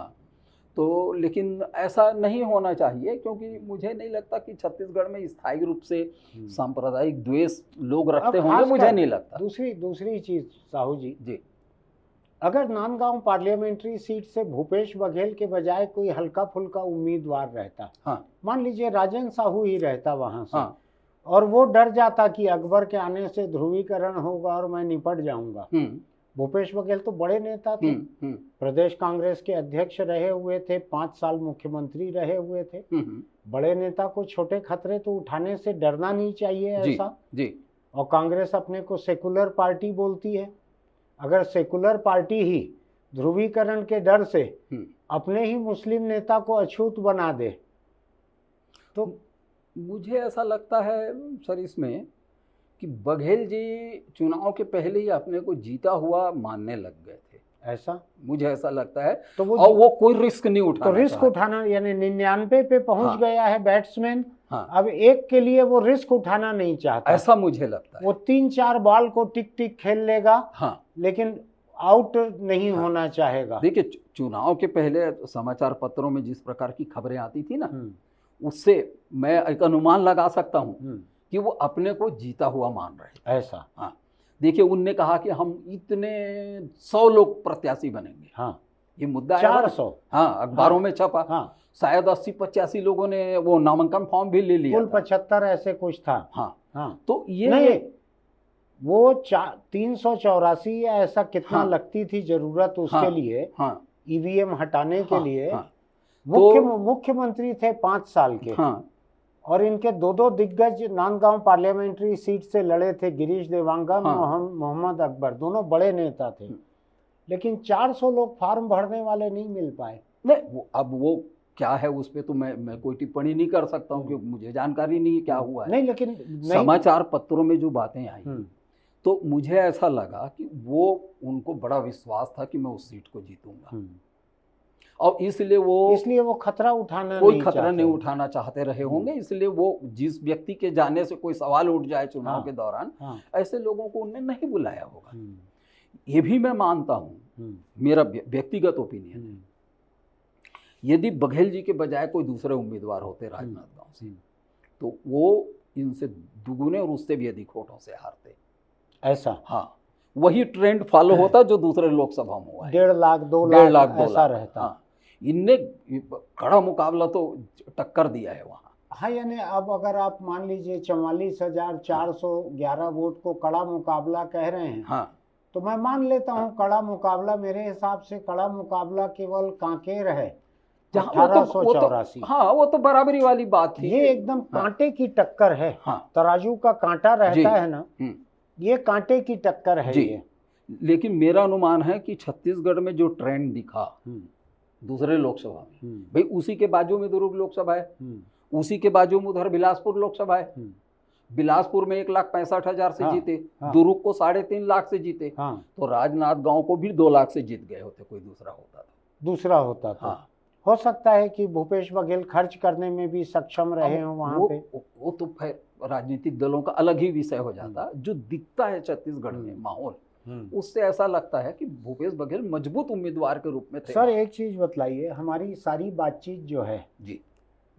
तो लेकिन ऐसा नहीं होना चाहिए, क्योंकि मुझे नहीं लगता कि छत्तीसगढ़ में स्थायी रूप से सांप्रदायिक द्वेष लोग रखते होंगे, मुझे नहीं लगता। दूसरी चीज साहू जी, अगर नांदगांव पार्लियामेंट्री सीट से भूपेश बघेल के बजाय कोई हल्का फुल्का उम्मीदवार रहता, मान लीजिए राजन साहू ही रहता वहां से, और वो डर जाता कि अकबर के आने से ध्रुवीकरण होगा और मैं निपट जाऊंगा। भूपेश बघेल तो बड़े नेता थे, प्रदेश कांग्रेस के अध्यक्ष रहे हुए थे, 5 साल मुख्यमंत्री रहे हुए थे। बड़े नेता को छोटे खतरे तो उठाने से डरना नहीं चाहिए ऐसा जी। और कांग्रेस अपने को सेकुलर पार्टी बोलती है। अगर सेकुलर पार्टी ही ध्रुवीकरण के डर से अपने ही मुस्लिम नेता को अछूत बना दे, तो मुझे ऐसा लगता है सर इसमें कि बघेल जी चुनाव के पहले ही अपने को जीता हुआ मानने लग गए थे, ऐसा मुझे ऐसा लगता है। तो वो कोई रिस्क नहीं उठाना, तो रिस्क उठाना यानी 99 पे पहुंच गया है बैट्समैन। अब एक के लिए वो रिस्क उठाना नहीं चाहता, ऐसा मुझे लगता है। वो 3-4 बॉल को टिक टिक खेल लेगा, लेकिन आउट नहीं होना चाहेगा। देखिए चुनाव के पहले समाचार पत्रों में जिस प्रकार की खबरें आती थी ना, उससे मैं एक अनुमान लगा सकता हूँ कि वो अपने को जीता हुआ मान रहे। ऐसा देखिए उनने कहा कि हम इतने 100 लोग प्रत्याशी बनेंगे। ये मुद्दा 400 अखबारों में छपा। शायद 80-85 लोगों ने वो नामांकन फॉर्म भी ले लिया, कुल 75 ऐसे कुछ था। तो ये नहीं, वो 384 या ऐसा कितना लगती थी जरूरत उसके लिए, ईवीएम हटाने के लिए। मुख्यमंत्री थे 5 साल के, और इनके 2 दिग्गज नांदगांव पार्लियामेंट्री सीट से लड़े थे, गिरीश देवांगन, मोहम्मद अकबर, दोनों बड़े नेता थे। लेकिन 400 लोग फॉर्म भरने वाले नहीं मिल पाए। नहीं, अब वो क्या है उस पे तो मैं कोई टिप्पणी नहीं कर सकता हूँ, क्योंकि मुझे जानकारी नहीं है क्या हुआ है। नहीं, लेकिन समाचार पत्रों में जो बातें आई तो मुझे ऐसा लगा कि वो उनको बड़ा विश्वास था कि मैं उस सीट को जीतूंगा, और इसलिए वो खतरा उठाना कोई खतरा नहीं उठाना चाहते रहे होंगे। इसलिए वो जिस व्यक्ति के जाने से कोई सवाल उठ जाए चुनाव के दौरान, ऐसे लोगों को उन्होंने नहीं बुलाया होगा। ये भी मैं मानता हूँ, मेरा व्यक्तिगत ओपिनियन। यदि बघेल जी के बजाय कोई दूसरे उम्मीदवार होते राजनांदगांव से, तो वो इनसे दुगुने और उससे भी अधिक वोटों से हारते। ऐसा वही ट्रेंड फॉलो होता जो दूसरे लोकसभा में हुआ है। 1.5 लाख 2 लाख ऐसा रहता। इनने कड़ा मुकाबला तो टक्कर दिया है वहाँ। यानी अब अगर आप मान लीजिए 44,411 वोट को कड़ा मुकाबला कह रहे हैं, तो मैं मान लेता हूँ कड़ा मुकाबला। मेरे हिसाब से कड़ा मुकाबला केवल कांकेर है, 1884। वो तो बराबरी वाली बात थी। ये एकदम कांटे की टक्कर है। तराजू का कांटा रहता है ना, ये कांटे की टक्कर है ये। लेकिन मेरा अनुमान है कि छत्तीसगढ़ में जो ट्रेंड दिखा दूसरे लोकसभा में, भाई उसी के बाजू में दुर्ग लोकसभा है, उसी के बाजू में उधर बिलासपुर लोकसभा है। बिलासपुर में 1,65,000 से जीते, दुर्ग को 3.5 लाख से जीते। तो राजनांदगांव को भी 2 लाख से जीत गए होते, कोई दूसरा होता था। हो सकता है कि भूपेश बघेल खर्च करने में भी सक्षम रहे हों वहाँ पे। वो तो फिर राजनीतिक दलों का अलग ही विषय हो जाता। जो दिखता है छत्तीसगढ़ में माहौल, उससे ऐसा लगता है कि भूपेश बघेल मजबूत उम्मीदवार के रूप में थे। सर एक चीज बतलाइए, हमारी सारी बातचीत जो है जी,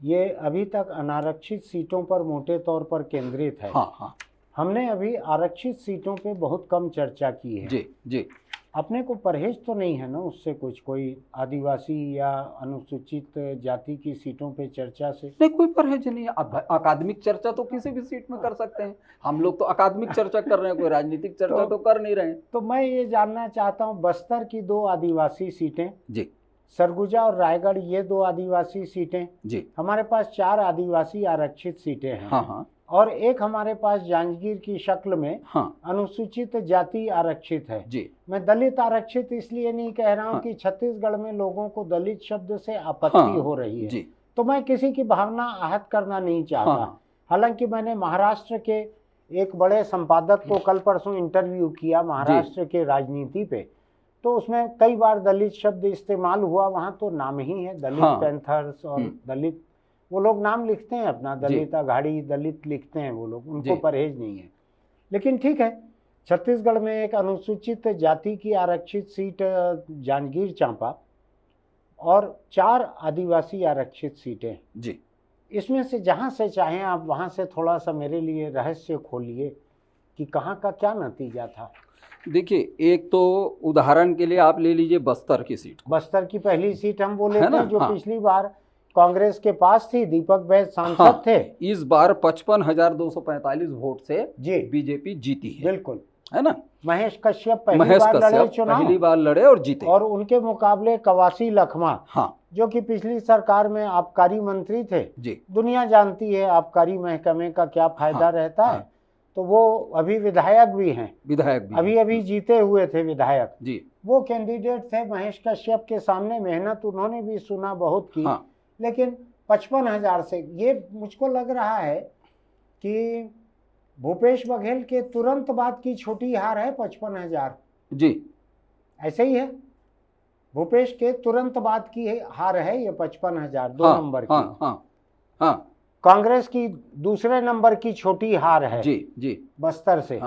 ये अभी तक अनारक्षित सीटों पर मोटे तौर पर केंद्रित है। हाँ हाँ हमने अभी आरक्षित सीटों पे बहुत कम चर्चा की है। जी जी। अपने को परहेज तो नहीं है ना उससे कुछ, कोई आदिवासी या अनुसूचित जाति की सीटों पे चर्चा से? नहीं, कोई परहेज नहीं है। अब अकादमिक चर्चा तो किसी भी सीट में कर सकते हैं। हम लोग तो अकादमिक चर्चा कर रहे हैं, कोई राजनीतिक चर्चा तो कर नहीं रहे हैं। तो मैं ये जानना चाहता हूँ, बस्तर की 2 आदिवासी सीटें, जी सरगुजा और रायगढ़ ये 2 आदिवासी सीटें, जी। हमारे पास 4 आदिवासी आरक्षित सीटें हैं। हाँ हाँ और एक हमारे पास जांजगीर की शक्ल में हाँ अनुसूचित जाति आरक्षित है। जी। मैं दलित आरक्षित इसलिए नहीं कह रहा हूँ हाँ। कि छत्तीसगढ़ में लोगों को दलित शब्द से आपत्ति हो रही है जी। तो मैं किसी की भावना आहत करना नहीं चाहता। हाँ। हालांकि मैंने महाराष्ट्र के एक बड़े संपादक को कल परसों इंटरव्यू किया महाराष्ट्र के राजनीति पे, तो उसमें कई बार दलित शब्द इस्तेमाल हुआ। वहाँ तो नाम ही है दलित पैंथर्स और दलित, वो लोग नाम लिखते हैं अपना, दलित अघाड़ी दलित लिखते हैं वो लोग, उनको परहेज नहीं है। लेकिन ठीक है, छत्तीसगढ़ में एक अनुसूचित जाति की आरक्षित सीट जांजगीर चांपा और 4 आदिवासी आरक्षित सीटें जी। इसमें से जहाँ से चाहें आप वहाँ से थोड़ा सा मेरे लिए रहस्य खोलिए कि कहाँ का क्या नतीजा था। देखिए, एक तो उदाहरण के लिए आप ले लीजिए बस्तर की सीट। बस्तर की पहली सीट हम वो लेते हैं जो हाँ। पिछली बार कांग्रेस के पास थी, दीपक वैद सांसद थे। इस बार 55,245 वोट से जी बीजेपी जीती है। बिल्कुल, है ना। महेश कश्यप पहली बार लड़े और जीते। और उनके मुकाबले कवासी लखमा, हाँ, जो कि पिछली सरकार में आबकारी मंत्री थे। जी। दुनिया जानती है आबकारी महकमे का क्या फायदा रहता है। तो वो अभी विधायक भी हैं, अभी जीते हुए थे विधायक जी। वो कैंडिडेट थे महेश कश्यप के सामने। मेहनत उन्होंने भी सुना बहुत की। लेकिन 55,000 से ये मुझको लग रहा है कि भूपेश बघेल के तुरंत बाद की छोटी हार है 55,000 जी। ऐसे ही है, भूपेश के तुरंत बाद की हार है ये 55,000 2 नंबर की। कांग्रेस की दूसरे नंबर की छोटी हार है जी जी बस्तर से।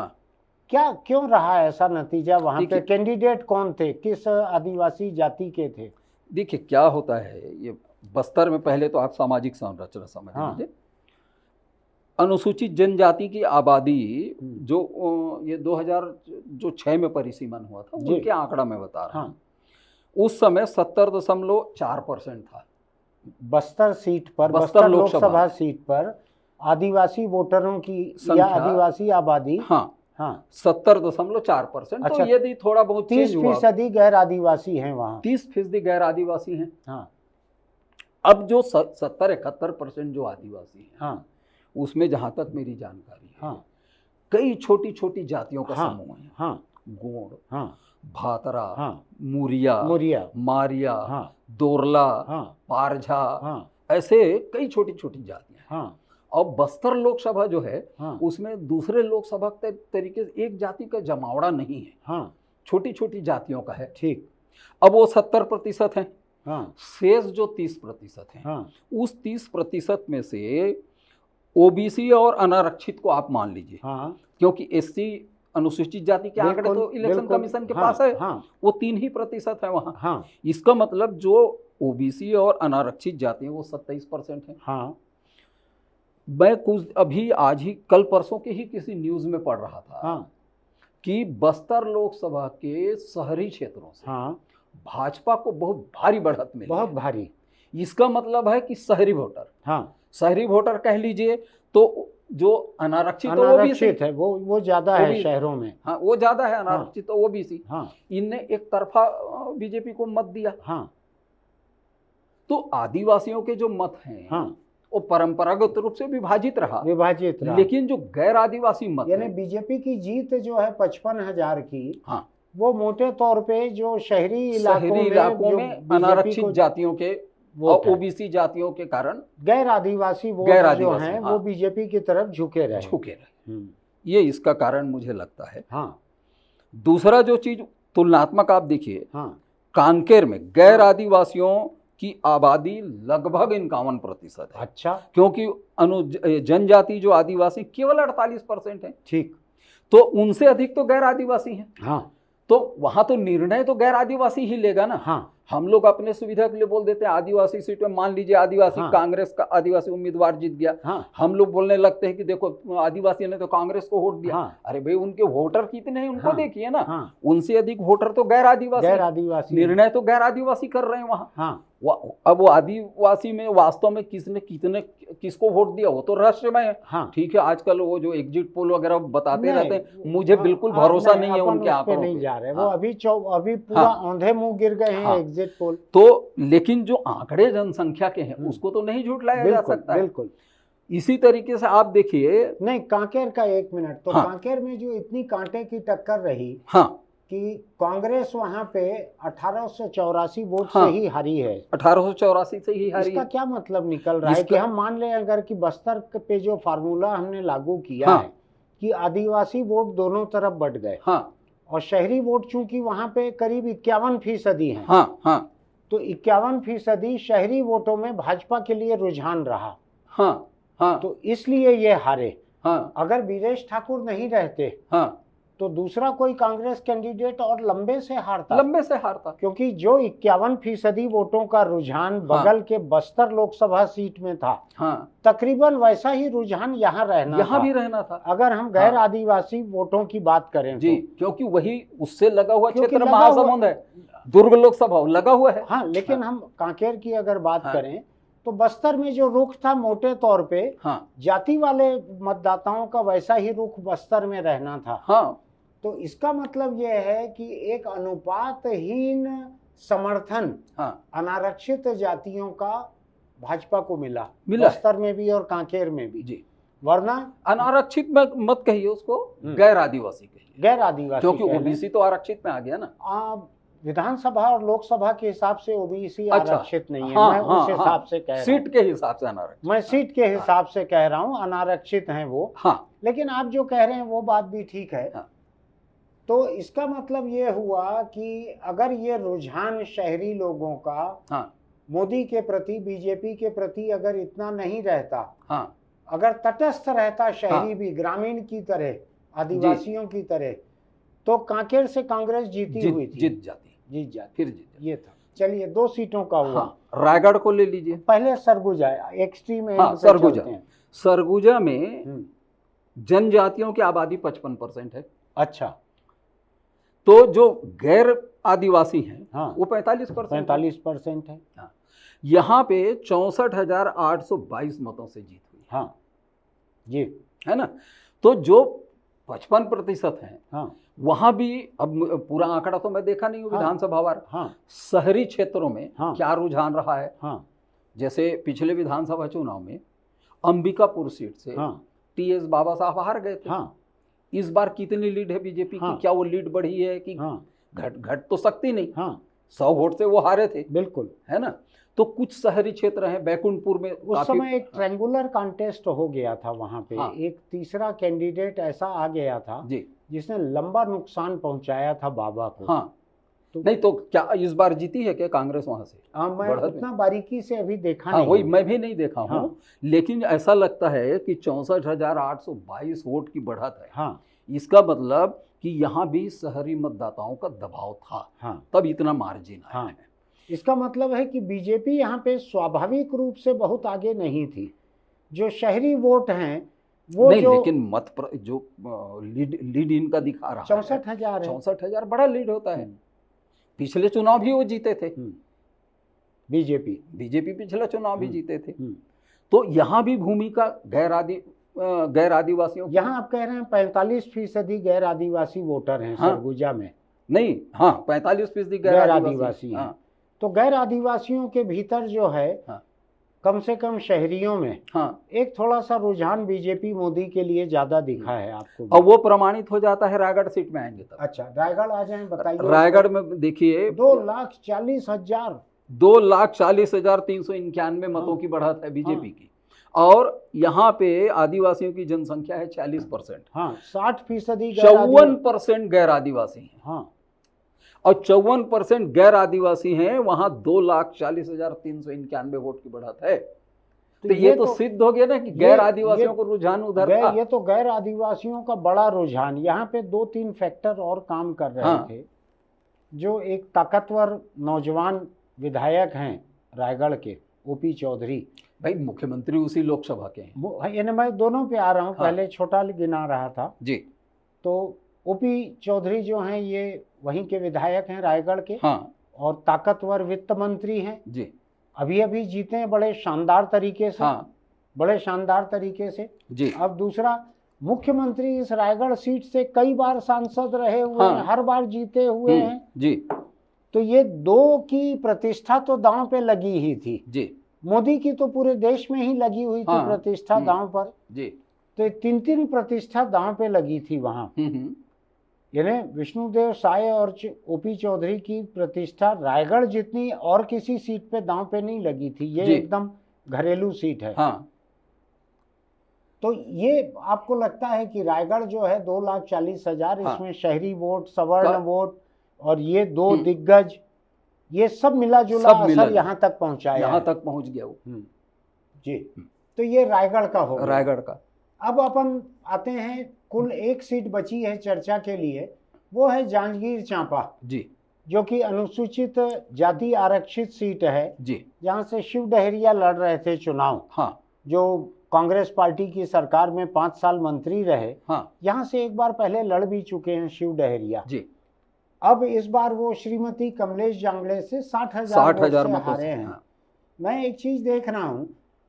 क्या क्यों रहा ऐसा नतीजा? वहां पे कैंडिडेट कौन थे, किस आदिवासी जाति के थे? देखिए क्या होता है, ये बस्तर में पहले तो आप सामाजिक संरचना समझ लीजिए। अनुसूचित जनजाति की आबादी जो ये 2006 में परिसीमन हुआ था, उनके आंकड़ा में बता रहा हूं। उस समय 70.4% था बस्तर सीट पर, बस्तर लोकसभा सीट पर आदिवासी वोटरों की या आदिवासी आबादी 70.4%। अच्छा, तो यदि थोड़ा बहुत 30% गैर आदिवासी हैं वहाँ, 30% गैर आदिवासी हैं। अब जो 70-71% जो आदिवासी हैं, उसमें जहां तक मेरी जानकारी है, कई छोटी छोटी जातियों का समूह है। गोंड, भातरा, मुरिया, मारिया, दोरला, पारझा, ऐसे कई छोटी छोटी जातियां हैं। और बस्तर लोकसभा जो है उसमें दूसरे लोकसभा के तरीके से एक जाति का जमावड़ा नहीं है, छोटी छोटी जातियों का है। ठीक। अब वो 70% है, शेष जो 30% है, उस 30% में से ओबीसी और अनारक्षित को आप मान लीजिए, क्योंकि एससी अनुसूचित जाति के आंकड़े तो इलेक्शन कमीशन के पास है, वो 3% है वहाँ। इसका मतलब जो ओबीसी और अनारक्षित जाति है वो 27% है। मैं कुछ अभी आज ही कल परसों के ही किसी न्यूज में पढ़ रहा था कि बस्तर लोकसभा के शहरी क्षेत्रों से भाजपा को बहुत भारी बढ़त मिली, बहुत भारी। इसका मतलब है कि शहरी वोटर कह लीजिए, तो जो अनारक्षित है वो ज्यादा है शहरों में। वो ज्यादा है अनारक्षित, तो ओबीसी। इनने एक तरफा बीजेपी को मत दिया। तो आदिवासियों के जो मत हैं वो परंपरागत रूप से विभाजित रहा। लेकिन जो गैर आदिवासी मत, यानी बीजेपी की जीत जो है 55,000 की, वो मोटे तौर पे जो शहरी इलाकों में अनारक्षित जातियों के और ओबीसी जातियों के कारण गैर आदिवासी वोट जो हैं वो बीजेपी की तरफ झुके रहे। ये इसका कारण मुझे लगता है। दूसरा जो चीज तुलनात्मक आप देखिए, कांकेर में गैर आदिवासियों की आबादी लगभग 51% है। अच्छा, क्योंकि जनजाति जो आदिवासी केवल 48% है, ठीक। तो उनसे अधिक तो गैर आदिवासी हैं। हाँ तो वहां तो निर्णय तो गैर आदिवासी ही लेगा ना। हाँ हम लोग अपने सुविधा के लिए बोल देते हैं आदिवासी सीट में, मान लीजिए आदिवासी हाँ। कांग्रेस का आदिवासी उम्मीदवार जीत गया, हाँ हम लोग बोलने लगते हैं कि देखो आदिवासी ने तो कांग्रेस को वोट दिया। हाँ अरे भाई, उनके वोटर कितने हैं उनको हाँ, देखिए ना। हाँ। उनसे अधिक वोटर तो गैर आदिवासी, निर्णय तो गैर आदिवासी कर रहे हैं वहां। हाँ अब वो आदिवासी में वास्तव में किसने कितने किसको वोट दिया वो तो रहस्यमय है। हाँ। ठीक है, आजकल वो जो एग्जिट पोल वगैरह बताते रहते हैं, मुझे हाँ, बिल्कुल भरोसा नहीं है अपन उनके उस पे आंकड़ों नहीं पे। जा रहे। वो हाँ। अभी पूरा हाँ। औंधे मुंह गिर गए हैं हाँ। Exit poll. तो लेकिन जो आंकड़े जनसंख्या के हैं उसको तो नहीं झुठलाया जा बिल्कुल सकता है। बिल्कुल। इसी तरीके से आप देखिए। नहीं, कांकेर का एक मिनट, तो हाँ। कांकेर में जो इतनी कांटे की टक्कर रही, हाँ, कि कांग्रेस वहां पे 1884 वोट हाँ। से ही हारी है। 1884 से ही हारी इसका है। क्या मतलब निकल रहा है कि हम मान लें अगर कि बस्तर पे जो फार्मूला हमने लागू किया हाँ। है कि आदिवासी वोट दोनों तरफ बट गए, हाँ और शहरी वोट चूंकि वहां पे करीब 51% है, हाँ हाँ तो 51% शहरी वोटों में भाजपा के लिए रुझान रहा। हाँ हाँ तो इसलिए ये हारे। हाँ अगर बीरेश ठाकुर नहीं रहते हाँ, तो दूसरा कोई कांग्रेस कैंडिडेट और लंबे से हारता, लंबे से हारता। क्योंकि जो 51% वोटों का रुझान बगल के बस्तर लोकसभा सीट में था, हाँ, तकरीबन वैसा ही रुझान यहाँ भी रहना था अगर हम गैर आदिवासी वोटों की बात करें जी, तो। क्योंकि वही उससे लगा हुआ क्योंकि क्षेत्र लगा महासमुंद है, दुर्ग लोकसभा लगा हुआ है। हाँ, लेकिन हम कांकेर की अगर बात हाँ। करें तो बस्तर में जो रुख था मोटे तौर पे हाँ जाति वाले मतदाताओं का वैसा ही रुख बस्तर में रहना था। हाँ, तो इसका मतलब यह है कि एक अनुपातहीन समर्थन हाँ अनारक्षित जातियों का भाजपा को मिला बस्तर में भी और कांकेर में भी जी। वरना अनारक्षित में मत कहिए उसको, गैर आदिवासी कहिए, गैर आदिवासी, क्योंकि ओबीसी तो आरक्षित में आ गया ना। विधानसभा और लोकसभा के हिसाब से ओबीसी अच्छा। आरक्षित नहीं है। हाँ, मैं हाँ, उस हिसाब से कह रहा हूं, सीट के हिसाब से अनारक्षित, मैं सीट के हिसाब से कह रहा हूं, अनारक्षित हैं वो। हाँ, लेकिन आप जो कह रहे हैं वो बात भी ठीक है। हाँ। तो इसका मतलब ये हुआ कि अगर ये रुझान शहरी लोगों का हाँ, मोदी के प्रति, बीजेपी के प्रति अगर इतना नहीं रहता, हाँ, अगर तटस्थ रहता शहरी भी ग्रामीण की तरह, आदिवासियों की तरह, तो कांकेर से कांग्रेस जीती हुई थी, जीत जाती, फिर जीत ये था। चलिए 2 सीटों का हुआ। हाँ, रायगढ़ को ले लीजिए। पहले सरगुजा एक्सट्रीम एंड पे सरगुजा। चलते हैं। सरगुजा में जनजातियों की आबादी 55% है। अच्छा, तो जो गैर आदिवासी हैं हाँ, वो 45% है। हाँ। यहाँ पे 64,822 मतों से जीत हुई। हाँ जी, है ना। तो जो 55% है, हाँ, वहां भी अब पूरा आंकड़ा तो मैं देखा नहीं हूँ विधानसभा वार। हाँ, शहरी क्षेत्रों में हाँ, क्या रुझान रहा है। हाँ, जैसे पिछले विधानसभा चुनाव में अंबिकापुर सीट से हाँ, टीएस बाबा साहब हार गए थे। हाँ, इस बार कितनी लीड है बीजेपी की, क्या वो लीड बढ़ी है कि घट तो सकती नहीं। 100 वोट से वो हारे थे, बिल्कुल, है ना। तो कुछ शहरी क्षेत्र हैं, बैकुंठपुर में उस समय एक ट्रायंगुलर कॉन्टेस्ट हो गया था वहां पे। एक तीसरा कैंडिडेट ऐसा आ गया था जी, जिसने लंबा नुकसान पहुंचाया था बाबा को। हाँ, तो नहीं तो क्या इस बार जीती है क्या कांग्रेस वहां से? मैं उतना बारीकी से अभी देखा नहीं। वही मैं भी नहीं देखा हूँ, लेकिन ऐसा लगता है कि 64,822 वोट की बढ़त है। हाँ, इसका मतलब कि यहाँ भी शहरी मतदाताओं का दबाव था। हाँ, तब इतना मार्जिन आया है। इसका मतलब है कि बीजेपी यहाँ पे स्वाभाविक रूप से बहुत आगे नहीं थी। जो शहरी वोट हैं वो नहीं, जो लेकिन जो लीड इनका दिखा रहा है 64,000 है। 64,000 बड़ा लीड होता है। पिछले चुनाव भी वो जीते थे, बीजेपी पिछला चुनाव भी जीते थे। तो यहाँ भी भूमिका गैर आदिवासियों, यहाँ आप कह रहे हैं 45% गैर आदिवासी वोटर हैं। सरगुजा में नहीं, हाँ 45% गैर आदिवासी हैं। तो गैर आदिवासियों के भीतर जो है कम से कम शहरियों में एक थोड़ा सा रुझान बीजेपी मोदी के लिए ज्यादा दिखा है आपको। और वो प्रमाणित हो जाता है रायगढ़ सीट में आएंगे तब। अच्छा, रायगढ़ आ जाएं, बताइए। रायगढ़ में देखिए 2,40,000 2,40,391 मतों की बढ़त है बीजेपी की। और यहाँ पे आदिवासियों की जनसंख्या है 40%। 60% 54% गैर आदिवासी हैं। और 54% गैर आदिवासी हैं, वहां 2,40,391 वोट की बढ़त है। तो ये तो सिद्ध हो गया ना कि गैर आदिवासियों को रुझान उधर था। ये तो गैर आदिवासियों का बड़ा रुझान। यहाँ पे 2-3 फैक्टर और काम कर रहे थे। जो एक ताकतवर नौजवान विधायक हैं रायगढ़ के, ओपी चौधरी। भाई मुख्यमंत्री उसी लोकसभा के हैं। यानी मैं दोनों पे आ रहा हूँ। पहले छोटा गिना रहा था जी। तो ओपी चौधरी जो हैं ये वहीं के विधायक हैं रायगढ़ के। और ताकतवर वित्त मंत्री हैं जी। अभी अभी जीते हैं बड़े शानदार तरीके से। बड़े शानदार तरीके से जी। अब दूसरा, मुख्यमंत्री इस रायगढ़ सीट से कई बार सांसद रहे हुए हैं, हर बार जीते हुए हैं जी। तो ये दो की प्रतिष्ठा तो दांव पे लगी ही थी जी। मोदी की तो पूरे देश में ही लगी हुई थी प्रतिष्ठा दांव पर जी। तो 3-3 प्रतिष्ठा दांव पे लगी थी वहां। यानी विष्णुदेव साय और ओपी चौधरी की प्रतिष्ठा रायगढ़ जितनी और किसी सीट पे दांव पे नहीं लगी थी। ये एकदम घरेलू सीट है। तो ये आपको लगता है कि रायगढ़ जो है 2,40,000, इसमें शहरी वोट, सवर्ण वोट और ये दो दिग्गज, ये सब मिला जुला असर यहाँ तक पहुंचाया, यहाँ तक पहुंच गया वो जी। तो ये रायगढ़ का हो, रायगढ़ का। अब अपन आते हैं, कुल एक सीट बची है चर्चा के लिए, वो है जांजगीर चांपा जी, जो कि अनुसूचित जाति आरक्षित सीट है जी, जहाँ से शिव डहरिया लड़ रहे थे चुनाव। जो कांग्रेस पार्टी की सरकार में 5 साल मंत्री रहे। यहाँ से एक बार पहले लड़ भी चुके हैं शिव डहरिया जी। अब इस बार वो श्रीमती कमलेश जांगड़े से 60,000 वोट से हारे हैं। मैं एक चीज देख रहा हूँ,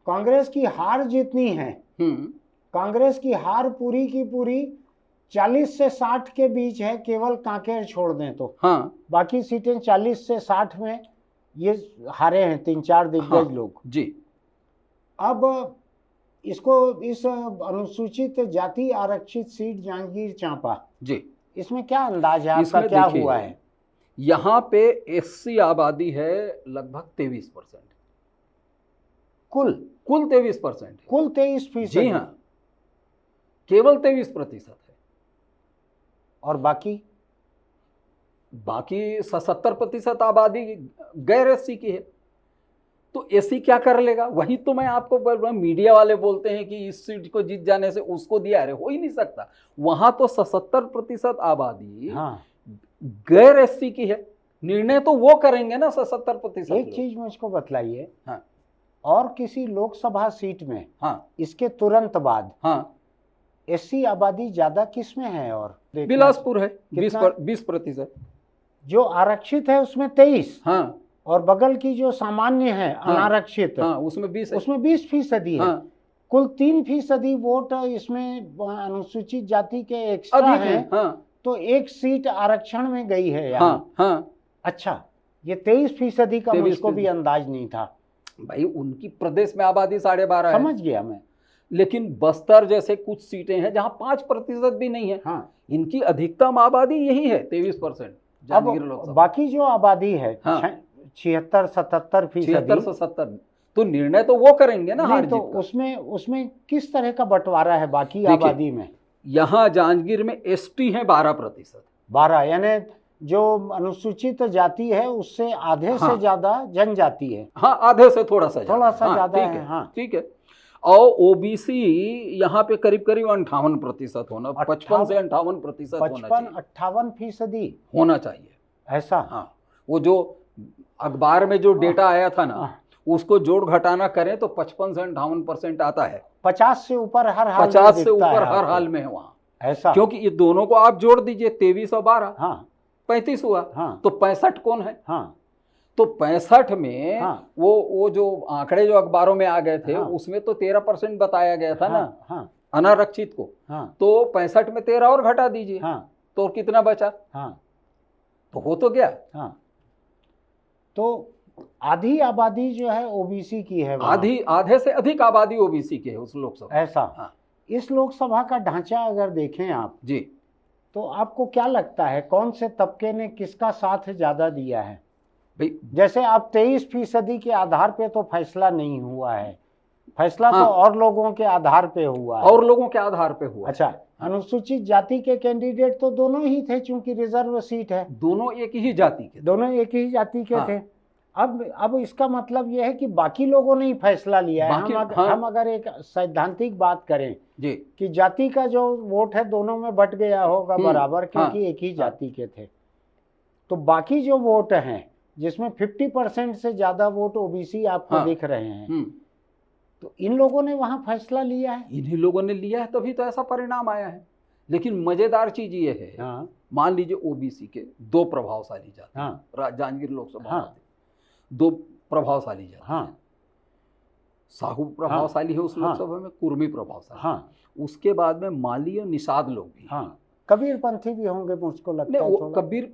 कांग्रेस की हार जितनी है, कांग्रेस की हार पूरी की पूरी 40 से 60 के बीच है, केवल कांकेर छोड़ दें तो। बाकी सीटें 40 से 60 में ये हारे हैं 3-4 दिग्गज लोग जी। अब इसको, इस अनुसूचित जाति आरक्षित सीट जांजगीर चांपा जी, इसमें क्या अंदाज है आपका, क्या हुआ है? यहाँ पे एससी आबादी है लगभग 23%। कुल 23%, कुल 23%। जी हाँ, केवल 23% है। और बाकी 70% आबादी गैर एससी की है। तो एससी क्या कर लेगा? वही तो मैं आपको बोल रहा हूं। मीडिया वाले बोलते हैं कि इस सीट को जीत जाने से उसको दिया, अरे हो ही नहीं सकता। वहां तो 70% आबादी गैर एससी की है। निर्णय तो वो करेंगे ना 70%। एक चीज मुझको बतलाइए, और किसी लोकसभा सीट में इसके तुरंत बाद एससी आबादी ज्यादा किस में है? और बिलासपुर है 20%। जो आरक्षित है उसमें 23, और बगल की जो सामान्य है अनारक्षित, उसमें 20% है। कुल 3% वोट इसमें अनुसूचित जाति के एक्स्ट्रा हैं। तो एक सीट आरक्षण में गई है यहाँ। अच्छा, ये 23% का मुझको भी अंदाज नहीं था भाई। उनकी प्रदेश में आबादी 12.5 है, समझ गया मैं। लेकिन बस्तर जैसे कुछ सीटें हैं जहां 5% भी नहीं है। इनकी अधिकतम आबादी यही है 23%। अब बाकी जो आबादी है 76-77%, तो निर्णय तो वो करेंगे ना हार तो उसमें किस तरह का बंटवारा है बाकी आबादी में? यहाँ जांजगीर में एसटी है 12%। 12 यानी जो अनुसूचित जाति है उससे आधे से ज्यादा जनजाति है। आधे से थोड़ा सा ज्यादा है। ठीक है। और ओबीसी यहाँ पे करीब 58% होना, 55 से 58% 55-58% होना चाहिए ऐसा। वो जो अखबार में जो डेटा आया था ना, उसको जोड़ घटाना करें तो 55 से 58% आता है। 50 से ऊपर हर हाल 50 से ऊपर हर हाल में है वहाँ ऐसा। क्योंकि ये दोनों को आप जोड़ दीजिए, 23 और 12 35 हुआ। तो 65 कौन है? तो 65 में वो जो आंकड़े जो अखबारों में आ गए थे उसमें तो 13% बताया गया था ना अनारक्षित को। तो 65 में 13 और घटा दीजिए तो कितना बचा? तो हो तो गया। तो आधी आबादी जो है ओबीसी की है, आधे से अधिक आबादी ओबीसी की है उस लोकसभा ऐसा। इस लोकसभा का ढांचा अगर देखें आप जी, तो आपको क्या लगता है कौन से तबके ने किसका साथ ज्यादा दिया है? जैसे आप 23% के आधार पे तो फैसला नहीं हुआ है, फैसला हाँ। तो और लोगों के आधार पे हुआ है। और लोगों के आधार पे हुआ। अच्छा, अनुसूचित जाति के कैंडिडेट तो दोनों ही थे, चूंकि रिजर्व सीट है, दोनों एक ही जाति के थे। दोनों एक ही जाति के हाँ। थे। अब इसका मतलब यह है कि बाकी लोगों ने ही फैसला लिया है। हाँ। हम अगर एक सैद्धांतिक बात करें जी, कि जाति का जो वोट है दोनों में बट गया होगा बराबर, क्योंकि एक ही जाति के थे, तो बाकी जो वोट हैं जिसमें 50% से ज्यादा वोट ओबीसी आपको दिख रहे हैं, तो इन लोगों ने वहां फैसला लिया है। इन्हीं लोगों ने लिया है, तभी तो ऐसा परिणाम आया है। लेकिन मजेदार चीज ये है, हाँ, मान लीजिए ओबीसी के 2 प्रभावशाली जाति, हाँ, जांजगीर लोकसभा हाँ, में 2 प्रभावशाली जाति, हाँ, साहू प्रभावशाली है उस हाँ, लोकसभा में, कुर्मी प्रभावशाली, हाँ, उसके बाद में माली और निषाद लोग भी, हाँ, कबीरपंथी भी होंगे मुझको लगता है वो थोड़ा। कबीर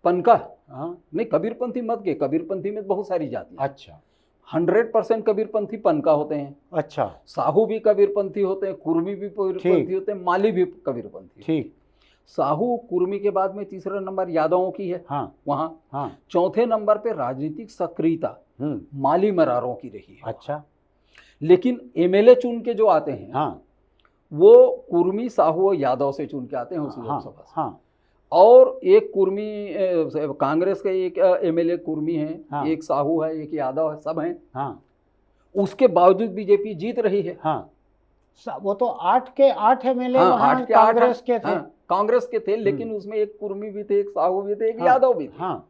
पनका, हाँ, नहीं कबीरपंथी मत के, कबीरपंथी में बहुत सारी जाति, अच्छा, 100% कबीरपंथी पनका होते हैं, अच्छा, साहू भी कबीरपंथी होते हैं, कुर्मी भी कबीरपंथी होते हैं, माली भी कबीरपंथी। ठीक। साहू कुर्मी के बाद में तीसरा नंबर यादवों की है, हाँ, वहां हाँ, चौथे नंबर पे राजनीतिक सक्रियता माली मरारों की रही है। अच्छा, लेकिन एमएलए चुन के जो आते हैं, हाँ, वो कुर्मी, साहू और यादव से चुन के आते हैं उस लोकसभा से। हाँ, और एक कुर्मी, कांग्रेस का एक एमएलए कुर्मी है, हाँ, एक साहू है, एक यादव है, सब हैं। हाँ, उसके बावजूद बीजेपी जीत रही है। हाँ, वो तो 8 के 8 एमएलए हाँ, वहां 8 के कांग्रेस 8 के थे। हाँ, कांग्रेस के थे, लेकिन उसमें एक कुर्मी भी थे, एक साहू भी थे, एक हाँ, यादव भी थे। हाँ,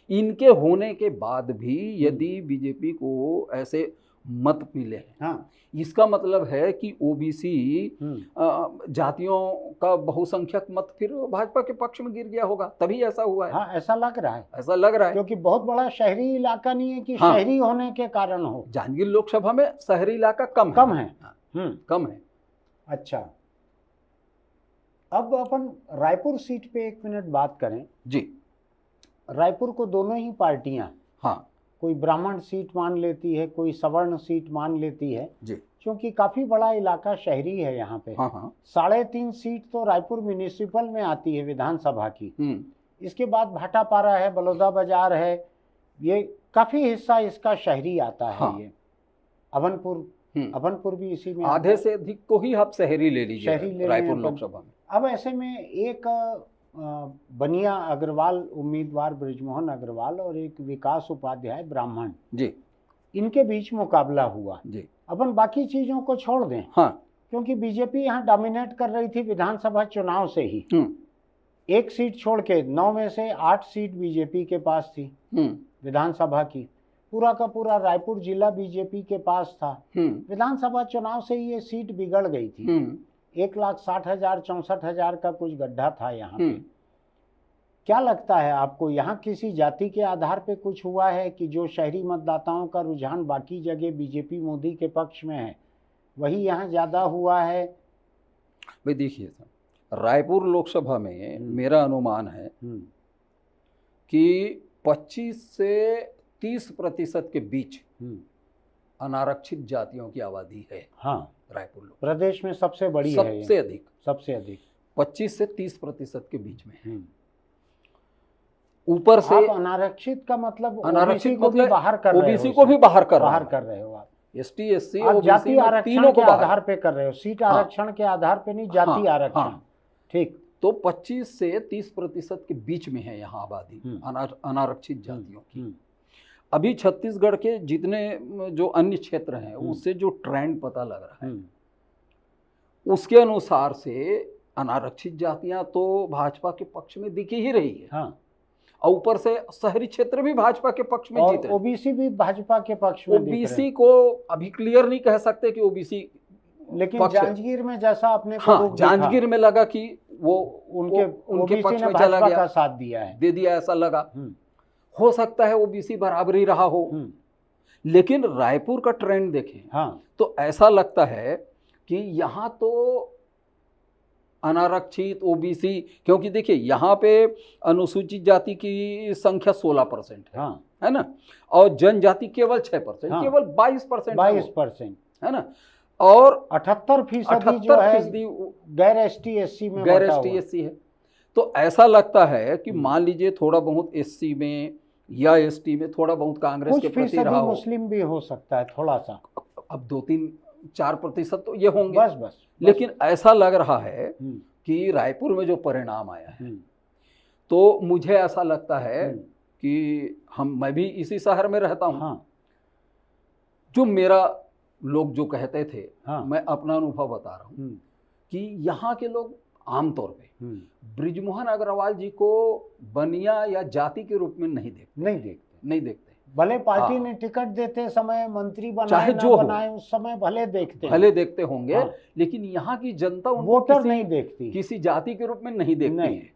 इनके होने के बाद भी यदि बीजेपी को ऐसे मत मिले हैं, हाँ, इसका मतलब है कि ओबीसी जातियों का बहुसंख्यक मत फिर भाजपा के पक्ष में गिर गया होगा, तभी ऐसा हुआ है। हाँ, ऐसा लग रहा है, ऐसा लग रहा है, क्योंकि बहुत बड़ा शहरी इलाका नहीं है कि हाँ, शहरी होने के कारण हो। जांजगीर लोकसभा में शहरी इलाका कम है। हाँ, कम है। अच्छा, अब अपन रायपुर सीट पे 1 मिनट बात करें जी। रायपुर को दोनों ही पार्टियां, हाँ, कोई ब्राह्मण सीट मान लेती है, कोई सवर्ण सीट मान लेती है जी, क्योंकि काफी बड़ा इलाका शहरी है यहाँ पे। हाँ, हाँ, 3.5 सीट तो रायपुर म्यूनिसिपल में आती है विधानसभा की। इसके बाद भाटापारा है, बलौदा बाजार है, ये काफी हिस्सा इसका शहरी आता है। हाँ, ये अभनपुर भी इसी में आधे से अधिक को ही आप शहरी ले लीजिए शहरी रायपुर लोकसभा में। अब ऐसे में एक बनिया अग्रवाल उम्मीदवार बृजमोहन अग्रवाल और एक विकास उपाध्याय ब्राह्मण जी, इनके बीच मुकाबला हुआ जी। अपन बाकी चीजों को छोड़ दें, हाँ, क्योंकि बीजेपी यहाँ डोमिनेट कर रही थी विधानसभा चुनाव से ही। 1 सीट छोड़ के 9 में से 8 सीट बीजेपी के पास थी विधानसभा की। पूरा का पूरा रायपुर जिला बीजेपी के पास था। विधानसभा चुनाव से ये सीट बिगड़ गई थी। 1,60,000 64,000 का कुछ गड्ढा था यहाँ पे। क्या लगता है आपको, यहाँ किसी जाति के आधार पे कुछ हुआ है कि जो शहरी मतदाताओं का रुझान बाकी जगह बीजेपी मोदी के पक्ष में है वही यहाँ ज्यादा हुआ है? भाई देखिए, रायपुर लोकसभा में मेरा अनुमान है कि 25 से 30% के बीच अनारक्षित जातियों की आबादी है। हाँ, रायपुर लोकसभा प्रदेश में सबसे बड़ी है, सबसे अधिक 25 से 30% के बीच में। ऊपर से आप अनारक्षित का मतलब अनारक्षित को भी बाहर कर रहे हो, ओबीसी को भी बाहर कर रहे हो आप। एसटी एससी आप जाति आरक्षण के आधार पे कर रहे हो, सीट हाँ, आरक्षण के आधार पे नहीं, जाति आरक्षण। हाँ, ठीक। तो 25 से 30% के बीच में है यहाँ आबादी अनारक्षित जातियों की। अभी छत्तीसगढ़ के जितने जो अन्य क्षेत्र हैं उससे जो ट्रेंड पता लग रहा है उसके अनुसार से अनारक्षित जातियां तो भाजपा के पक्ष में दिख ही रही है। हाँ, और ऊपर से शहरी क्षेत्र भी भाजपा के पक्ष में जीत रहे हैं। ओबीसी भी भाजपा के पक्ष में। ओबीसी को अभी क्लियर नहीं कह सकते कि ओबीसी, लेकिन जांजगीर में जैसा आपने जांजगीर में लगा कि वो उनके पक्ष में चला गया, का साथ दिया है, दे दिया, ऐसा लगा। हो सकता है ओबीसी बराबरी रहा हो, लेकिन रायपुर का ट्रेंड देखें तो ऐसा लगता है कि यहाँ तो अनारक्षित ओबीसी, क्योंकि देखिए यहाँ पे अनुसूचित जाति की संख्या 16% है ना, और जनजाति केवल 6%, केवल 22% है ना, और 78% जो है गैर एसटी एससी है। तो ऐसा लगता है कि मान लीजिए थोड़ा बहुत एससी में या एसटी में थोड़ा बहुत कांग्रेस के प्रति रहा हो, मुस्लिम भी हो सकता है थोड़ा सा। अब 2-3-4% तो ये होंगे, बस लेकिन ऐसा लग रहा है हम्म, कि रायपुर में जो परिणाम आया है, हम्म, तो मुझे ऐसा लगता है हम्म, कि मैं भी इसी शहर में रहता हूँ। हाँ जो मेरा लोग जो कहते थे, हाँ मैं अपना अनुभव बता रहा हूँ हम्म, कि यहाँ के लोग आमतौर पे हम्म, बृजमोहन अग्रवाल जी को बनिया या जाति के रूप में नहीं देखते। नहीं देखते। भले पार्टी हाँ। ने टिकट देते समय मंत्री बनाए चाहे ना जो हो, बनाए, उस समय भले देखते भले हैं, देखते होंगे, हाँ, लेकिन यहाँ की जनता उनको वोटर नहीं देखती। किसी जाति के रूप में नहीं देखती नहीं। है।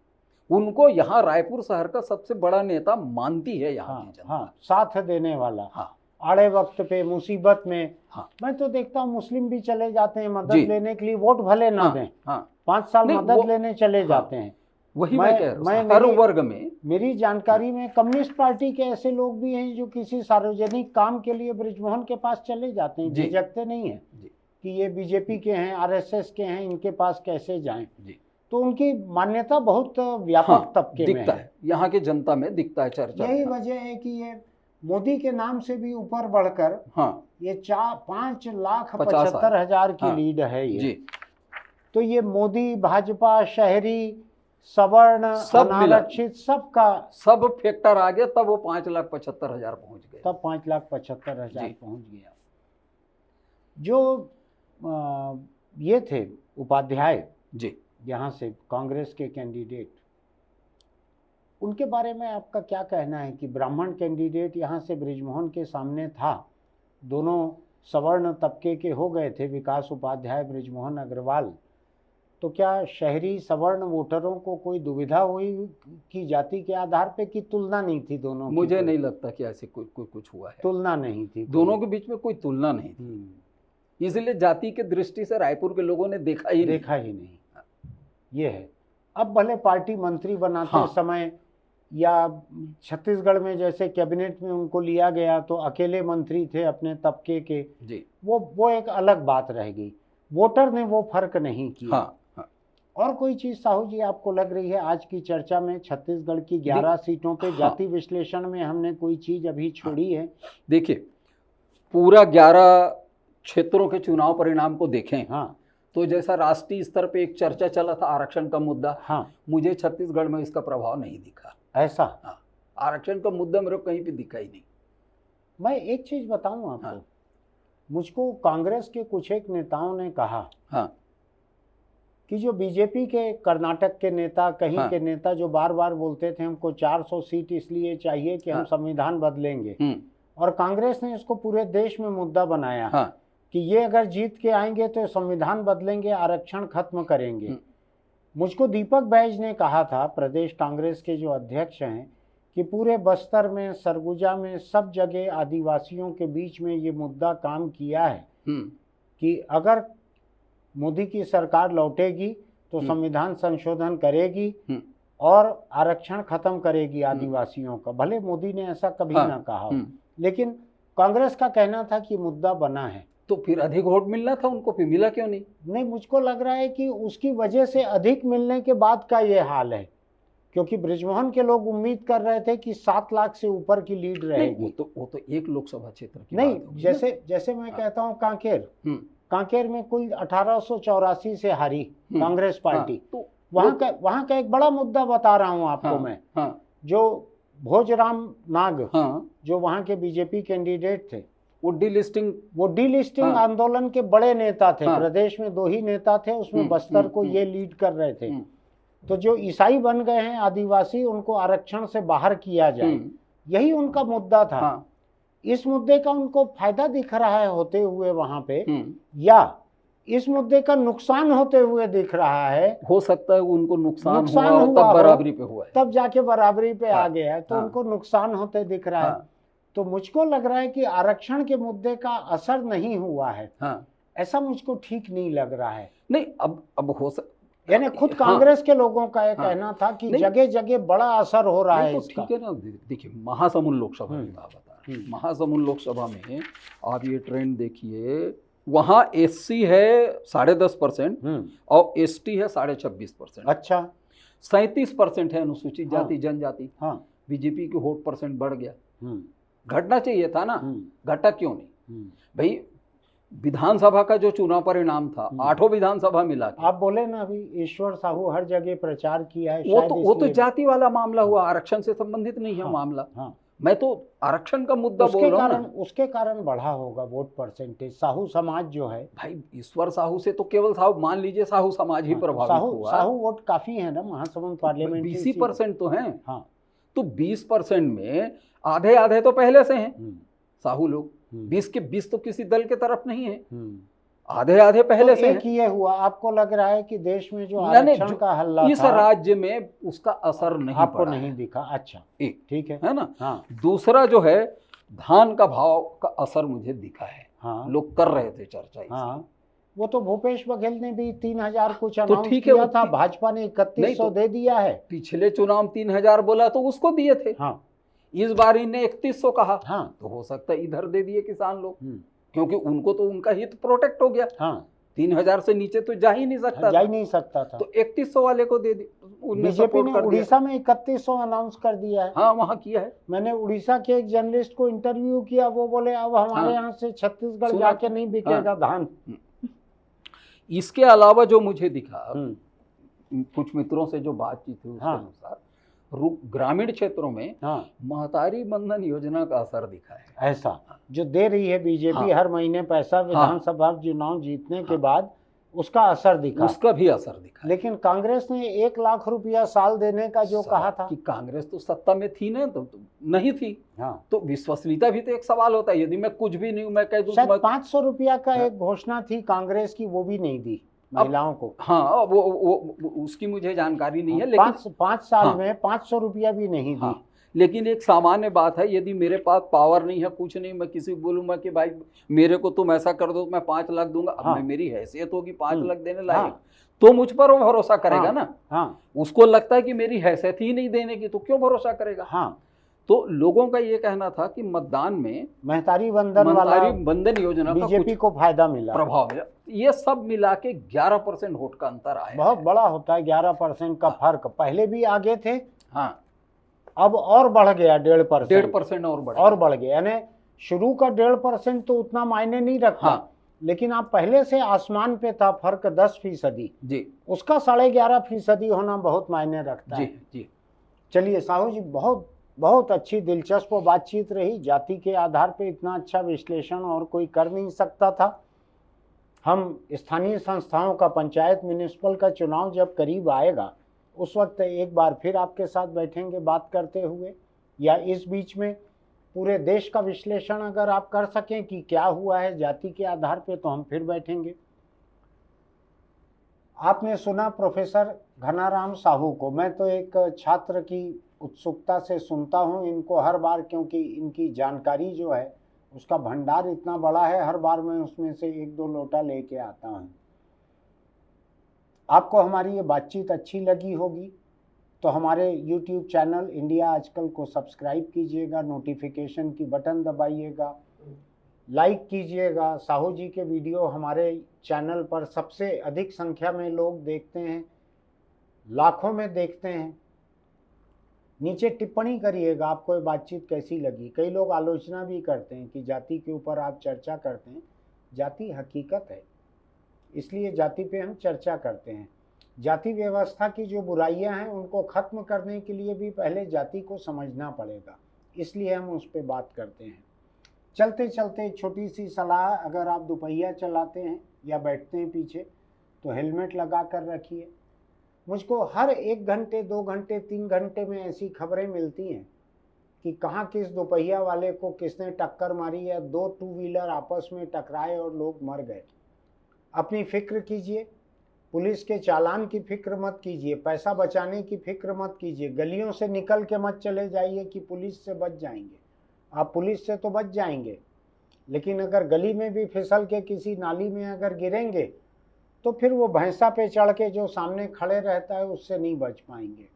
उनको यहाँ रायपुर शहर का सबसे बड़ा नेता मानती है यहाँ हाँ की जनता। हाँ, साथ देने वाला, हाँ आड़े वक्त पे मुसीबत में। हाँ मैं तो देखता हूँ मुस्लिम भी चले जाते हैं मदद जी। लेने के लिए, वोट भले ना हाँ दें, हाँ 5 साल नहीं, मदद लेने चले हाँ, जाते हैं। वही मैं कह रहा हूँ, हर वर्ग में। मेरी जानकारी में कम्युनिस्ट पार्टी के ऐसे लोग भी हैं जो किसी सार्वजनिक काम के लिए बृजमोहन के पास चले जाते हैं, जी। झिझकते नहीं हैं जी कि ये बीजेपी के हैं, आरएसएस के हैं, इनके पास कैसे जाएं। जी, तो उनकी मान्यता बहुत व्यापक हाँ, तबके में दिखता है। है, यहाँ की जनता में दिखता है चर्चा यही में। वजह है कि ये मोदी के नाम से भी ऊपर बढ़कर हाँ ये 5,75,000 की हाँ, लीड है ये। जी, तो ये मोदी, भाजपा, शहरी, सवर्ण, सब मिला, अनारक्षित, सबका सब फैक्टर आ गया, तब वो 5,75,000 पहुंच गए। तब 5,75,000 जी। पहुंच गया। जो ये थे उपाध्याय जी, यहाँ से कांग्रेस के कैंडिडेट, उनके बारे में आपका क्या कहना है कि ब्राह्मण कैंडिडेट यहाँ से बृजमोहन के सामने था, दोनों सवर्ण तबके के हो गए थे, विकास उपाध्याय, बृजमोहन अग्रवाल, तो क्या शहरी सवर्ण वोटरों को कोई दुविधा हुई कि जाति के आधार पे की तुलना नहीं थी दोनों की? मुझे नहीं लगता कि ऐसे कुछ हुआ है, तुलना नहीं थी, दोनों के बीच में कोई तुलना नहीं थी, इसलिए जाति के दृष्टि से रायपुर के लोगों ने देखा ही नहीं। ये है। अब भले पार्टी मंत्री बनाते हाँ। समय या छत्तीसगढ़ में जैसे कैबिनेट में उनको लिया गया तो अकेले मंत्री थे अपने तबके के जी, वो एक अलग बात रह गई, वोटर ने वो फर्क नहीं किया। हाँ, हाँ। और कोई चीज साहू जी आपको लग रही है आज की चर्चा में छत्तीसगढ़ की 11 सीटों पे हाँ। जाति विश्लेषण में हमने कोई चीज अभी छोड़ी है? देखिए, पूरा 11 क्षेत्रों के चुनाव परिणाम को देखें, हाँ, तो जैसा राष्ट्रीय स्तर पे एक चर्चा चला था आरक्षण का मुद्दा, हाँ, मुझे छत्तीसगढ़ में इसका प्रभाव नहीं दिखा। ऐसा? हाँ, आरक्षण का मुद्दा मेरे को कहीं पे दिखा ही नहीं। मैं एक चीज बताऊं आपको, हाँ। मुझको कांग्रेस के कुछ एक नेताओं ने कहा हाँ कि जो बीजेपी के कर्नाटक के नेता, कहीं हाँ। के नेता जो बार बार बोलते थे हमको 400 सीट इसलिए चाहिए कि हम हाँ। संविधान बदलेंगे, और कांग्रेस ने इसको पूरे देश में मुद्दा बनाया हाँ। कि ये अगर जीत के आएंगे तो संविधान बदलेंगे, आरक्षण खत्म करेंगे। मुझको दीपक बैज ने कहा था, प्रदेश कांग्रेस के जो अध्यक्ष हैं, कि पूरे बस्तर में, सरगुजा में, सब जगह आदिवासियों के बीच में ये मुद्दा काम किया है कि अगर मोदी की सरकार लौटेगी तो संविधान संशोधन करेगी और आरक्षण खत्म करेगी आदिवासियों का। भले मोदी ने ऐसा कभी ना कहा हो, लेकिन कांग्रेस का कहना था कि मुद्दा बना है। तो फिर अधिक वोट मिलना था उनको, फिर मिला क्यों नहीं? नहीं, मुझको लग रहा है कि उसकी वजह से अधिक मिलने के बाद का ये हाल है, क्योंकि बृजमोहन के लोग उम्मीद कर रहे थे कि 7 लाख से ऊपर की लीड रहेगी। वो तो एक लोकसभा क्षेत्र की नहीं, बात होगी। जैसे मैं कहता हूँ कांकेर में कुल 1884 से हारी कांग्रेस पार्टी। तो वहां का एक बड़ा मुद्दा बता रहा हूँ आपको मैं। जो भोजराम नाग, जो वहां के बीजेपी कैंडिडेट थे, वो डीलिस्टिंग आंदोलन के बड़े नेता थे। प्रदेश में 2 ही नेता थे, उसमें बस्तर को ये लीड कर रहे थे। तो जो ईसाई बन गए हैं आदिवासी, उनको आरक्षण से बाहर किया जाए, यही उनका मुद्दा था। इस मुद्दे का उनको फायदा दिख रहा है होते हुए वहां पे, या इस मुद्दे का नुकसान होते हुए दिख रहा है? हो सकता है उनको नुकसान हुआ तब बराबरी पे हुआ है, तब जाके बराबरी पे आ गया है, तो उनको नुकसान होते दिख रहा है। तो मुझको लग रहा है कि आरक्षण के मुद्दे का असर नहीं हुआ है। ऐसा मुझको ठीक नहीं लग रहा है। नहीं, अब हो सकता, यानी खुद कांग्रेस के लोगों का यह कहना था कि जगह जगह बड़ा असर हो रहा है इसका। ठीक है ना, देखिए महासमुंद लोकसभा की बात बता रहे हैं। महासमुंद लोकसभा में आप ये ट्रेंड देखिए, वहां एससी है 10.5% और एसटी है 26.5%। अच्छा, 37% है अनुसूचित जाति जनजाति। बीजेपी के वोट परसेंट बढ़ गया। घटना चाहिए था ना, घटा क्यों नहीं? भाई विधानसभा का जो चुनाव परिणाम था, 8 विधानसभा मिला के, आप बोले ना अभी ईश्वर साहू हर जगह प्रचार किया है, वो तो जाति वाला मामला हुआ, आरक्षण से संबंधित नहीं है मामला। हाँ, मैं तो आरक्षण का मुद्दा बोल रहा हूँ। उसके कारण बढ़ा होगा वोट परसेंटेज। साहू समाज जो है भाई, ईश्वर साहू से तो केवल साहू, मान लीजिए साहू समाज ही प्रभावित हुआ। साहू वोट काफी है ना महासमुंद पार्लियामेंट, 20% तो हैं। हाँ, तो 20% में आधे आधे तो पहले से हैं साहू लोग। 20 के 20 तो किसी दल के तरफ नहीं है, आधे आधे पहले से एक ये हुआ। आपको लग रहा है कि देश में जो आरक्षण का हल्ला इस राज्य में उसका असर नहीं आपको नहीं दिखा? अच्छा, एक ठीक है ना। हाँ। दूसरा जो है, धान का भाव का असर मुझे दिखा है। हाँ, लोग कर रहे थे चर्चा। हाँ, वो तो भूपेश बघेल ने भी 3000 कुछ तो अनाउंस किया था, भाजपा ने 3100 दे दिया है। पिछले चुनाव 3000 बोला तो उसको दिए थे। हाँ, इस बार इन्हें 3100 कहा। हाँ, तो हो सकता है इधर दे दिए किसान लोग, क्योंकि उनको तो उनका हित प्रोटेक्ट हो गया। हाँ, 3000 से नीचे तो जा ही नहीं सकता था। तो 3100 वाले को दे दी। बीजेपी ने उड़ीसा में 3100 अनाउंस कर दिया है। हाँ, वहाँ किया है। मैंने उड़ीसा के एक जर्नलिस्ट को इंटरव्यू किया, वो बोले अब हमारे यहाँ से छत्तीसगढ़ जाके नहीं बिकेगा धान। इसके अलावा जो मुझे दिखा, कुछ मित्रों से जो बातचीत हुई उसके अनुसार, ग्रामीण क्षेत्रों में महतारी बंधन योजना का असर दिखा है। ऐसा जो दे रही है बीजेपी हर महीने पैसा विधानसभा चुनाव जीतने के बाद, उसका असर दिखा। उसका भी असर दिखा। लेकिन कांग्रेस ने 1 लाख रुपया साल देने का जो कहा था, कि कांग्रेस तो सत्ता में थी ना, तो नहीं थी। हाँ, तो विश्वसनीयता भी तो एक सवाल होता है। यदि मैं कुछ भी नहीं हूं, मैं कह दूं 500 रुपया का एक घोषणा थी कांग्रेस की, वो भी नहीं दी महिलाओं को। हाँ, वो उसकी मुझे जानकारी नहीं है, लेकिन 5 साल में 500 रुपया भी नहीं दी। लेकिन एक सामान्य बात है, यदि मेरे पास पावर नहीं है, कुछ नहीं, मैं किसी को बोलूंगा कि भाई मेरे को तुम ऐसा कर दो, मैं 5 लाख दूंगा। अब मैं, मेरी हैसियत होगी 5 लाख देने लायक, तो मुझ पर वो भरोसा करेगा ना। उसको लगता है कि मेरी हैसियत ही नहीं देने की, तो क्यों भरोसा करेगा। तो लोगों का ये कहना था कि मतदान में महतारी बंधन योजना का बीजेपी को फायदा मिला, प्रभाव मिला। ये सब मिला के 11% वोट का अंतर आया। बहुत बड़ा होता है 11% का फर्क। पहले भी आगे थे, अब और बढ़ गया 1.5% और बढ़ गया। यानी शुरू का 1.5% तो उतना मायने नहीं रखता, लेकिन आप पहले से आसमान पे था फर्क 10% जी, उसका 11.5% होना बहुत मायने रखता है जी। चलिए साहू जी, बहुत अच्छी दिलचस्प बातचीत रही। जाति के आधार पे इतना अच्छा विश्लेषण और कोई कर नहीं सकता था। हम स्थानीय संस्थाओं का, पंचायत म्युनिसिपल का चुनाव जब करीब आएगा, उस वक्त एक बार फिर आपके साथ बैठेंगे बात करते हुए, या इस बीच में पूरे देश का विश्लेषण अगर आप कर सकें कि क्या हुआ है जाति के आधार पे, तो हम फिर बैठेंगे। आपने सुना प्रोफेसर घनाराम साहू को। मैं तो एक छात्र की उत्सुकता से सुनता हूं इनको हर बार, क्योंकि इनकी जानकारी जो है उसका भंडार इतना बड़ा है, हर बार मैं उसमें से 1-2 लोटा लेके आता हूं। आपको हमारी ये बातचीत अच्छी लगी होगी तो हमारे YouTube चैनल इंडिया आजकल को सब्सक्राइब कीजिएगा, नोटिफिकेशन की बटन दबाइएगा, लाइक कीजिएगा। साहू जी के वीडियो हमारे चैनल पर सबसे अधिक संख्या में लोग देखते हैं, लाखों में देखते हैं। नीचे टिप्पणी करिएगा आपको ये बातचीत कैसी लगी। कई लोग आलोचना भी करते हैं कि जाति के ऊपर आप चर्चा करते हैं। जाति हकीकत है, इसलिए जाति पे हम चर्चा करते हैं। जाति व्यवस्था की जो बुराइयां हैं उनको खत्म करने के लिए भी पहले जाति को समझना पड़ेगा, इसलिए हम उस पर बात करते हैं। चलते चलते एक छोटी सी सलाह, अगर आप दोपहिया चलाते हैं या बैठते हैं पीछे तो हेलमेट लगा कर रखिए। मुझको हर 1 घंटे 2 घंटे 3 घंटे में ऐसी खबरें मिलती हैं कि कहाँ किस दोपहिया वाले को किसने टक्कर मारी, या 2 टू व्हीलर आपस में टकराए और लोग मर गए। अपनी फिक्र कीजिए, पुलिस के चालान की फिक्र मत कीजिए, पैसा बचाने की फिक्र मत कीजिए। गलियों से निकल के मत चले जाइए कि पुलिस से बच जाएंगे। आप पुलिस से तो बच जाएंगे, लेकिन अगर गली में भी फिसल के किसी नाली में अगर गिरेंगे तो फिर वो भैंसा पे चढ़ के जो सामने खड़े रहता है उससे नहीं बच पाएंगे।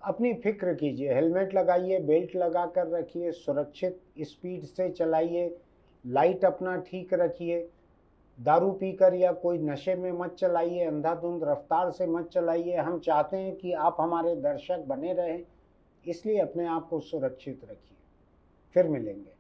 अपनी फिक्र कीजिए, हेलमेट लगाइए, बेल्ट लगा कर रखिए, सुरक्षित स्पीड से चलाइए, लाइट अपना ठीक रखिए, दारू पीकर या कोई नशे में मत चलाइए, अंधाधुंध रफ्तार से मत चलाइए। हम चाहते हैं कि आप हमारे दर्शक बने रहें, इसलिए अपने आप को सुरक्षित रखिए। फिर मिलेंगे।